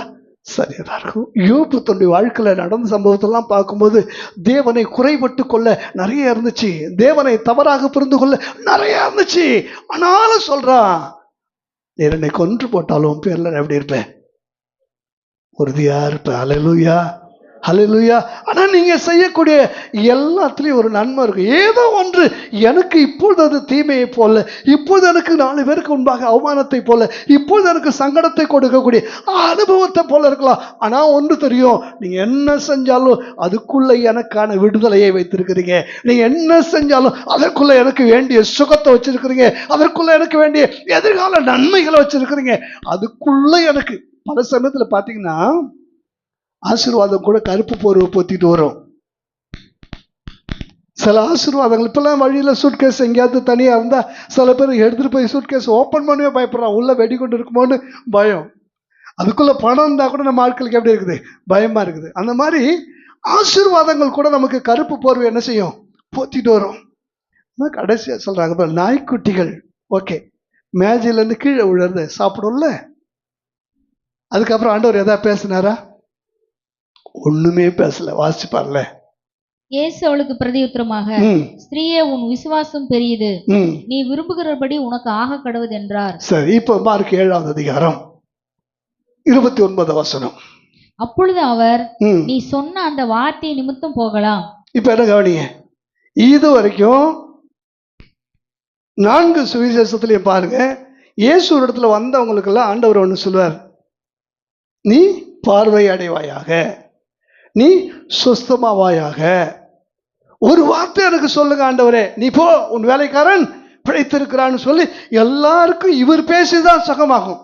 Speaker 1: சரியா தான் இருக்கும். யோபு தன்னுடைய வாழ்க்கையில நடந்த சம்பவத்தெல்லாம் பார்க்கும்போது தேவனை குறைபட்டு கொள்ள நிறைய இருந்துச்சு, தேவனை தவறாக புரிந்து கொள்ள நிறைய இருந்துச்சு. ஆனாலும் சொல்றான், நீ என்னை கொன்று போட்டாலும் பேர்ல எப்படி இருப்பேன்? உறுதியா இருப்பேன். அல்லேலூயா, ஹல்லேலூயா. ஆனா நீங்க செய்யக்கூடிய எல்லாத்துலயும் ஒரு நன்மை இருக்கும். ஏதோ ஒன்று எனக்கு இப்பொழுது அது தீமையை போல, இப்பொழுது எனக்கு 4 பேருக்கு முன்பாக அவமானத்தை போல, இப்பொழுது எனக்கு சங்கடத்தை கொடுக்கக்கூடிய அனுபவத்தை போல இருக்கலாம். ஆனா ஒன்று தெரியும், நீங்க என்ன செஞ்சாலும் அதுக்குள்ள எனக்கான விடுதலையை வைத்திருக்கிறீங்க. நீங்க என்ன செஞ்சாலும் அதற்குள்ள எனக்கு வேண்டிய சுகத்தை வச்சிருக்கிறீங்க. அதற்குள்ள எனக்கு வேண்டிய எதிர்கால நன்மைகளை வச்சிருக்கிறீங்க. அதுக்குள்ள எனக்கு பல சமயத்துல பாத்தீங்கன்னா ஆசீர்வாதம் கூட கருப்பு போர்வை போத்திட்டு வரும். சில ஆசீர்வாதங்கள் இப்பெல்லாம் வழியில சூட்கேஸ் எங்கேயாவது தனியா இருந்தா சில பேர் எடுத்துட்டு போய் சூட்கேஸ் ஓப்பன் பண்ணவே பயப்படுறான். உள்ள வெடிகொண்டு இருக்குமோன்னு பயம். அதுக்குள்ள பணம் இருந்தா கூட நம்ம ஆட்களுக்கு எப்படி இருக்குது? பயமா இருக்குது. அந்த மாதிரி ஆசீர்வாதங்கள் கூட நமக்கு கருப்பு போர்வை என்ன செய்யும்? போத்திட்டு வரும். கடைசியா சொல்றாங்க, நாய்க்குட்டிகள் ஓகே மேஜையில இருந்து கீழே விழுறது சாப்பிடும்ல. அதுக்கப்புறம் ஆண்டவர் எதா பேசினாரா? ஒண்ணுமே பேசல. வாசிப்பார்ல.
Speaker 2: இயேசு அவளுக்கு பிரதியுத்தரமாக, ஸ்திரீயே, உன் விசுவாசம் பெரியது, நீ விரும்புகிறபடி உனக்கு ஆக கடவுது என்றார். சரி, இப்ப மார்க் 7ஆம் அதிகாரம் 29 வசனம். அப்பொழுது அவர், நீ சொன்ன அந்த வார்த்தை நிமித்தம் போகலாம்.
Speaker 1: இப்ப என்ன கவனிங்க, இது வரைக்கும் 4 சுவிசேஷத்திலையும் பாருங்க, இயேசு இடத்துல வந்தவங்களுக்கு எல்லாம் ஆண்டவர் ஒண்ணு சொல்வார், நீ பார்வை அடைவாயாக, நீ சுஸ்தமாவாயாக. ஒரு வார்த்தை எனக்கு சொல்லுங்க ஆண்டவரே, நீ போ, உன் வேலைக்காரன் பிழைத்திருக்கிறான்னு சொல்லி எல்லாருக்கும் இவர் பேசிதான் சுகமாகும்.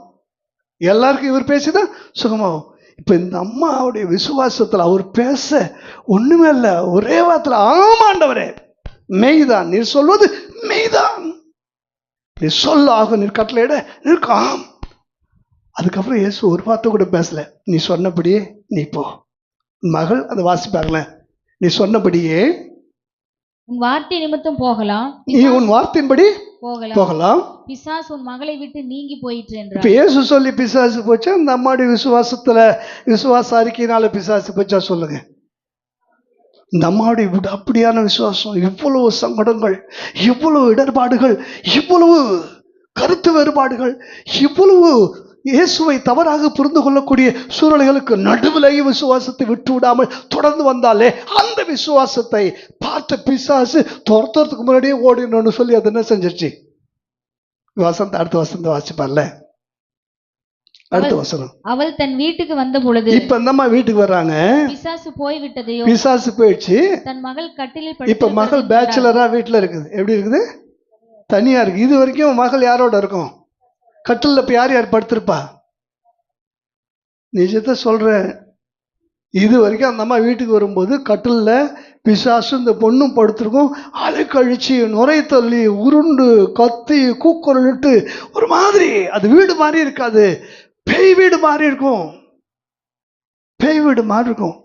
Speaker 1: எல்லாருக்கும் இவர் பேசிதான் சுகமாகும். இப்ப இந்த அம்மாவுடைய விசுவாசத்துல அவர் பேச ஒண்ணுமே இல்ல, ஒரே வார்த்தையில ஆமா ஆண்டவரே, மெய்தான், நீர் சொல்வது மெய்தான், நீ சொல்ல ஆகும், நீர் கட்டளையிட நிற்காம். அதுக்கப்புறம் இயேசு ஒரு வார்த்தை கூட பேசல. நீ சொன்னபடியே நீ போ. மகள் அந்த வாசிப்பாங்களேன், நீ சொன்னபடியே
Speaker 2: உன் வார்த்தை நிமித்தம் போகலாம்,
Speaker 1: நீ உன் வார்த்தையின்படி போகலாம்,
Speaker 2: பிசாசு உன் மகளை விட்டு நீங்கி போயிற்று என்றார்.
Speaker 1: இப்ப இயேசு சொல்லி பிசாசு போச்சா? அந்த அம்மாவுடைய விசுவாசத்துல, விசுவாச அறிக்கையினால பிசாசு போச்சா? சொல்லுங்க. இந்த அம்மாவுடைய அப்படியான விசுவாசம், இவ்வளவு சங்கடங்கள், இவ்வளவு இடர்பாடுகள், இவ்வளவு கருத்து வேறுபாடுகள், இவ்வளவு இயேசுவை தவறாக புரிந்து கொள்ளக்கூடிய சூழ்நிலைகளுக்கு நடுவிலேயே விசுவாசத்தை விட்டு விடாமல் தொடர்ந்து வந்தாலே அந்த விசுவாசத்தை பார்த்த பிசாசு துரத்துறதுக்கு முன்னாடியே ஓடினு சொல்லி அது என்ன செஞ்சிருச்சு? வசந்த அடுத்த வசந்த வாசிப்பார்ல, அடுத்த வசனம்.
Speaker 2: அவள் தன் வீட்டுக்கு வந்த பொழுது,
Speaker 1: இப்ப இந்த வீட்டுக்கு வர்றாங்க,
Speaker 2: பிசாசு போய்விட்டதையோ,
Speaker 1: பிசாசு போயிடுச்சு.
Speaker 2: தன் மகள் கட்டிலில்,
Speaker 1: இப்ப மகள் பேச்சுலரா வீட்டுல இருக்குது. எப்படி இருக்குது? தனியா இருக்கு. இது வரைக்கும் மகள் யாரோட இருக்கும்? கட்டில். இப்ப யார் யார் படுத்திருப்பா? நிஜத்தை சொல்றேன், இது வரைக்கும் அந்த அம்மா வீட்டுக்கு வரும்போது கட்டில்ல பிசாசு இந்த பொண்ணும் படுத்திருக்கும். அலை கழிச்சு, நுரை தள்ளி, உருண்டு, கத்தி, கூக்குரலிட்டு ஒரு மாதிரி, அது வீடு மாதிரி இருக்காது, பேய் வீடு மாதிரி இருக்கும். பேய் வீடு மாதிரி இருக்கும்.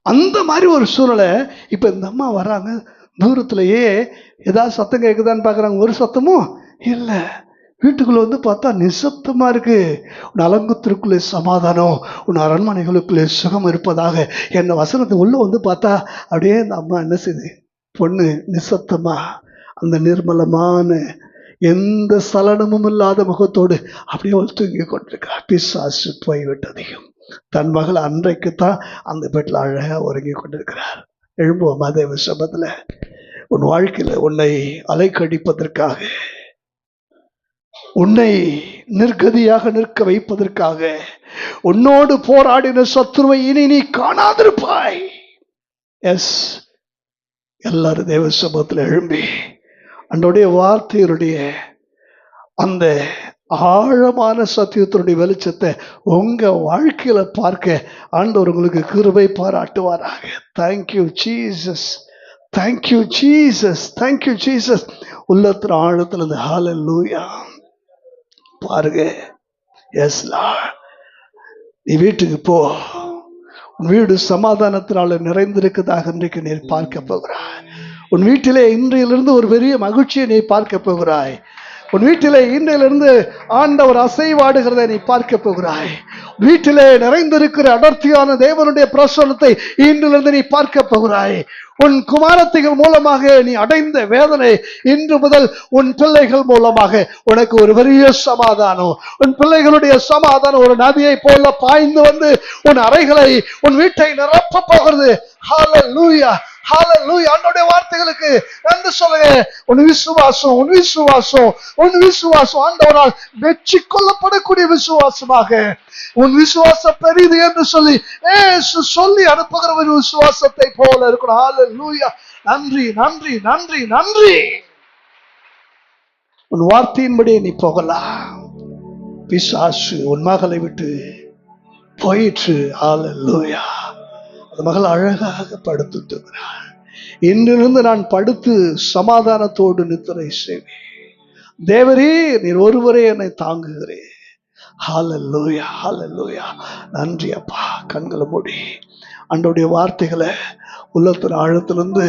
Speaker 1: அந்த மாதிரி ஒரு சூழ்நிலை. இப்ப இந்த அம்மா வர்றாங்க, தூரத்திலேயே ஏதாவது சத்தம் கேட்குதான்னு பாக்குறாங்க. ஒரு சத்தமும் இல்லை. வீட்டுக்குள்ள வந்து பார்த்தா நிசப்தமா இருக்கு. உன் அலங்கத்திற்குள்ளே சமாதானம், உன் அரண்மனைகளுக்குள்ளே சுகம் இருப்பதாக என்ன வசனத்தை உள்ள வந்து பார்த்தா அப்படியே இந்த அம்மா என்ன செய்யுது? பொண்ணு நிசப்தமா அந்த நிர்மலமான எந்த சலனமும் இல்லாத முகத்தோடு அப்படியே தூங்கி கொண்டிருக்கா. பிசாசு போய்விட்டதையும் தன் மகள் அன்றைக்குத்தான் அந்த வீட்டில் அழகா உறங்கி கொண்டிருக்கிறார். எழும்புவோம் அதே விஷயத்துல. உன் வாழ்க்கையில உன்னை அலைக்கழிப்பதற்காக, உன்னை நிர்கதியாக நிற்க வைப்பதற்காக, உன்னோடு போராடின சத்துருவை இனி நீ காணாதிருப்பாய். எஸ், எல்லாரும் தேவ சமூகத்தில் எழும்பி அன்றைய வார்த்தையினுடைய அந்த ஆழமான சத்தியத்தினுடைய வெளிச்சத்தை உங்க வாழ்க்கையில பார்க்க ஆண்டவர் உங்களுக்கு கிருபை பாராட்டுவாராக. Thank you Jesus, thank you Jesus, thank you Jesus. உள்ளத்தின் ஆழத்துல இருந்து ஹல்லேலூயா பாருங்க. எஸ் லார்ட், நீ வீட்டுக்கு போ. உன் வீடு சமாதானத்தினால நிறைந்திருக்கிறதாக இன்றைக்கு நீ பார்க்க போகிறாய். உன் வீட்டிலே இன்றையிலிருந்து ஒரு பெரிய மகிழ்ச்சியை நீ பார்க்க போகிறாய். உன் வீட்டிலே இன்றிலிருந்து ஆண்டவர் அசைவாடுகிறதை நீ பார்க்க போகிறாய். வீட்டிலே நிறைந்திருக்கிற அடர்த்தியான தேவனுடைய பிரசன்னத்தை இன்றிலிருந்து நீ பார்க்க போகிறாய். உன் குமாரத்திகள் மூலமாக நீ அடைந்த வேதனை இன்று முதல் உன் பிள்ளைகள் மூலமாக உனக்கு ஒரு பெரிய சமாதானம். உன் பிள்ளைகளுடைய சமாதானம் ஒரு நதியை போல பாய்ந்து வந்து உன் அறைகளை, உன் வீட்டை நிரப்ப போகிறது. ஹல்லேலூயா, ஹல்லேலூயா. ஆண்டவருடைய வார்த்தைகளுக்கு நன்றி சொல்லுங்க. உன் விசுவாசம், உன் விசுவாசம், உன் விசுவாசம் ஆண்டவரால் வெற்றி கொள்ளப்படக்கூடிய விசுவாசமாக, உன் விசுவாசம் பெரிது என்று சொல்லி சொல்லி அனுப்புகிற ஒரு விசுவாசத்தை போல இருக்கணும். ஹல்லேலூயா. நன்றி, நன்றி, நன்றி, நன்றி. உன் வார்த்தையின்படி நீ போகலாம். பிசாசு உன் மகளை விட்டு போயிற்று. ஹல்லேலூயா. அந்த மகள் அழகாக படுத்துகிறாள். இன்றிலிருந்து நான் படுத்து சமாதானத்தோடு நித்திரை செய்வேன். தேவரே, நீர் ஒருவரே என்னை தாங்குகிறேன். ஹல்லேலூயா, ஹல்லேலூயா. நன்றி அப்பா. கண்களை மூடி ஆண்டவருடைய வார்த்தைகளை உள்ளத்தின் ஆழத்திலிருந்து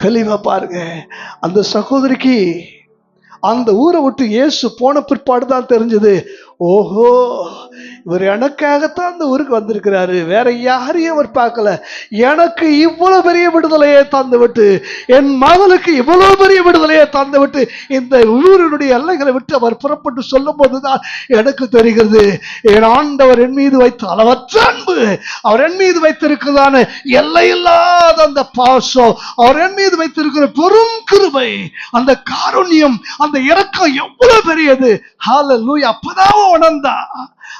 Speaker 1: தெளிவா பாருங்க. அந்த சகோதரிக்கு அந்த ஊரை விட்டு இயேசு போன பிற்பாடுதான் தெரிஞ்சது, ஓஹோ, இவர் எனக்காகத்தான் அந்த ஊருக்கு வந்திருக்கிறாரு, வேற யாரையும் அவர் பார்க்கல. எனக்கு இவ்வளவு பெரிய விடுதலையை தந்து விட்டு, என் மகளுக்கு இவ்வளவு பெரிய விடுதலையை தந்து விட்டு இந்த ஊரினுடைய எல்லைகளை விட்டு அவர் புறப்பட்டு சொல்லும் போதுதான் எனக்கு தெரிகிறது, என் ஆண்டவர் என் மீது வைத்த அளவற்ற அன்பு, அவர் என் மீது வைத்திருக்கிறதான எல்லையில்லாத அந்த பாசம், அவர் என் மீது வைத்திருக்கிற பெரும் கிருபை, அந்த காருண்யம், அந்த இரக்கம் எவ்வளவு பெரியது. ஹல்லேலூயா. அப்பதான் உணர்ந்தா.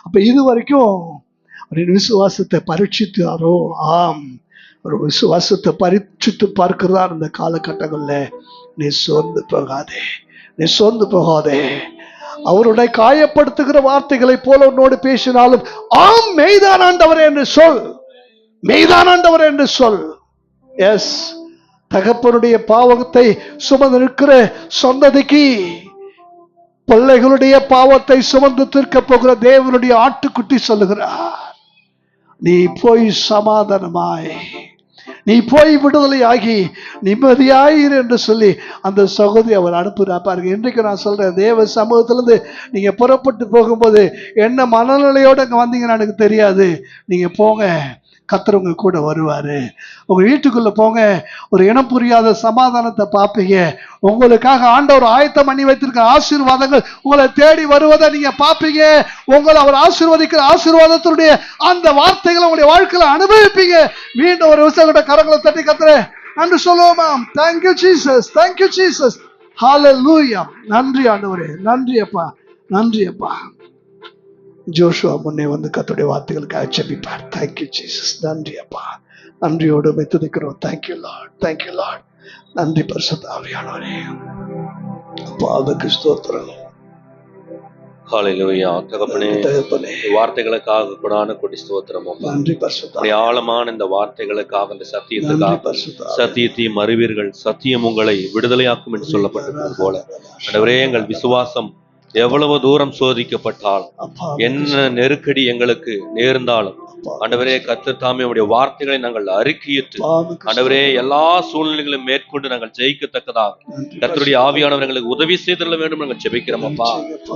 Speaker 1: அப்ப இது வரைக்கும் அவரின் விசுவாசத்தை பரீட்சித்தாரோ? ஆம், ஒரு விசுவாசத்தை பரீட்சித்து பார்க்கிறதா இந்த காலகட்டங்கள்ல. நீ சோர்ந்து போகாதே, நீ சோர்ந்து போகாதே. அவருடைய காயப்படுத்துகிற வார்த்தைகளை போல உன்னோடு பேசினாலும், ஆம் மெய்தான் ஆண்டவரே என்று சொல், மெய்தான் ஆண்டவரே என்று சொல். எஸ், தகப்பனுடைய பாவத்தை சுமந்து நிற்கிற சொந்ததிக்கு பிள்ளைகளுடைய பாவத்தை சுமந்து தீர்க்க போகிற தேவனுடைய ஆட்டுக்குட்டி சொல்லுகிறார், நீ போய் சமாதானமாய், நீ போய் விடுதலை ஆகி நிம்மதியாயிரு என்று சொல்லி அந்த சகோதரி அவர் அனுப்புறா பாருங்க. இன்றைக்கு நான் சொல்றேன், தேவ சமூகத்திலிருந்து நீங்க புறப்பட்டு போகும்போது என்ன மனநிலையோட அங்க வந்தீங்கன்னு எனக்கு தெரியாது. நீங்க போங்க, கர்த்தர் உங்க கூட வருவாரு. உங்க வீட்டுக்குள்ள போங்க, ஒரு இனம் புரியாத சமாதானத்தை பார்ப்பீங்க. உங்களுக்காக ஆண்டவர் ஆயத்தம் பண்ணி வைத்திருக்கிற ஆசீர்வாதங்கள் உங்களை தேடி வருவதை நீங்க பார்ப்பீங்க. உங்களை அவர் ஆசீர்வதிக்கிற ஆசீர்வாதத்தினுடைய அந்த வார்த்தைகளை உங்களுடைய வாழ்க்கையில அனுபவிப்பீங்க. மீண்டும் ஒரு விசேஷ கரங்களை தட்டி கர்த்தரே நன்றி சொல்லுவோமா? Thank you Jesus, thank you Jesus. Hallelujah. நன்றி ஆண்டவரே, நன்றி அப்பா, நன்றி அப்பா. ஜோஷுவா முன்னே வந்து கர்த்தருடைய வார்த்தைகளுக்கு ஜெபிப்பார். Thank you Jesus. நன்றி அப்பா, நன்றியோடு துதிக்கிறோம். Thank you Lord, thank you Lord. நன்றி பரிசுத்த ஆவியானவரே. அப்பா அதுக்கு ஸ்தோத்திரம்.
Speaker 4: ஹல்லேலூயா. தகப்பனே, வார்த்தைகளுக்காக கொடான கொடி ஸ்தோத்திரம்.
Speaker 1: நன்றி பரிசுத்த.
Speaker 4: ஆழமான இந்த வார்த்தைகளுக்காக, இந்த சத்தியத்துக்காக, சத்தியத்தையும் அறிவீர்கள், சத்தியம் உங்களை விடுதலையாக்கும் என்று சொல்லப்பட்டிருக்கிறது போல ஆண்டவரே, எங்கள் விசுவாசம் எவ்வளவு தூரம் சோதிக்கப்பட்டாலும், என்ன நெருக்கடி எங்களுக்கு நேர்ந்தாலும் ஆண்டவரே, கர்த்தர் தாமே உடைய வார்த்தைகளை நாங்கள் அறிக்கையிட்டு ஆண்டவரே எல்லா சூழ்நிலைகளும் மேற்கொண்டு நாங்கள் ஜெயிக்கத்தக்கதாக கர்த்தருடைய ஆவியானவர் எங்களுக்கு உதவி செய்திட வேண்டும் நாங்கள் ஜெபிக்கிறோம். அப்பா,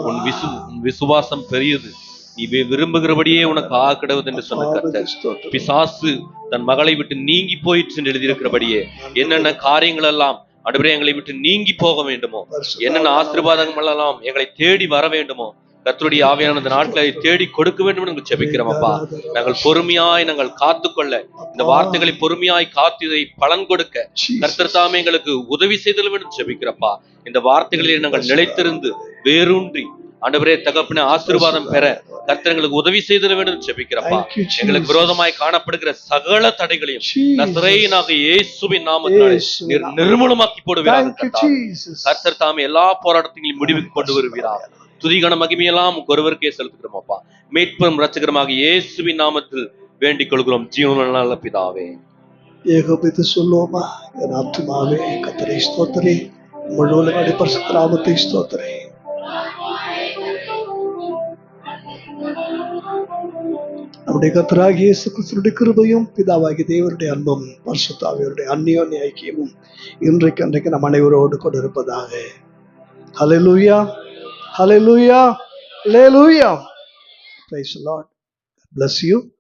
Speaker 4: உன் விசுவாசம் பெரியது, நீ விரும்புகிறபடியே உனக்கு ஆகிடுவது என்று சொன்ன கர்த்தர், பிசாசு தன் மகளை விட்டு நீங்கி போயிற்று என்று எழுதியிருக்கிறபடியே என்னென்ன காரியங்கள் எல்லாம் ஆண்டவரே எங்களை விட்டு நீங்கி போக வேண்டுமோ, என்னென்ன ஆசீர்வாதங்கள் எல்லாம் எங்களை தேடி வர வேண்டுமோ, கர்த்தருடைய ஆவியான இந்த நாட்களை தேடி கொடுக்க வேண்டும் என்று ஜெபிக்கிறோம். அப்பா, நாங்கள் பொறுமையாய் நாங்கள் காத்துக்கொள்ள, இந்த வார்த்தைகளை பொறுமையாய் காத்து இதை பலன் கொடுக்க கர்த்தர் தாமே எங்களுக்கு உதவி செய்தல் வேண்டும் ஜெபிக்கிறப்பா. இந்த வார்த்தைகளில் நாங்கள் நிலைத்திருந்து வேரூன்றி ஆண்டவரே தகப்பனே ஆசீர்வாதம் பெற கர்த்தர் எங்களுக்கு உதவி செய்தல் வேண்டும் ஜெபிக்கிறப்பா. எங்களுக்கு விரோதமாய் காணப்படுகிற சகல தடைகளையும் நசரேயனாகிய இயேசுவின் நாமத்தினாலே நிர்மூலமாக்கி போடுவீராக. கர்த்தர் தாமே எல்லா போராட்டத்தையும் முடிவுக்கு கொண்டு வருவீராக. துதிகன மகிமையெல்லாம் ஒருவருக்கே செலுத்துகிறோம் அப்பா. மீட்பும் இரட்சகருமாக இயேசுவின் நாமத்தில் வேண்டிக் கொள்கிறோம் ஜீவனுள்ள நல்ல பிதாவே.
Speaker 1: ஏகோபித்து சொல்லுவோமா? என் ஆத்துமாவே கர்த்தரை ஸ்தோத்திரி, முழு பரிசுத்த நாமத்தை ஸ்தோத்திரி. நம்முடைய கர்த்தராகிய இயேசு கிறிஸ்துவின் கிருபையும் பிதாவாகிய தேவனுடைய அன்பும் பரிசுத்த ஆவியாருடைய அந்யோன்ய ஐக்கியமும் இன்றைக்கு நம் அனைவரோடு கொண்டிருப்பதாக. ஹalleluya, ஹalleluya, ஹalleluya. Praise the Lord. Bless you.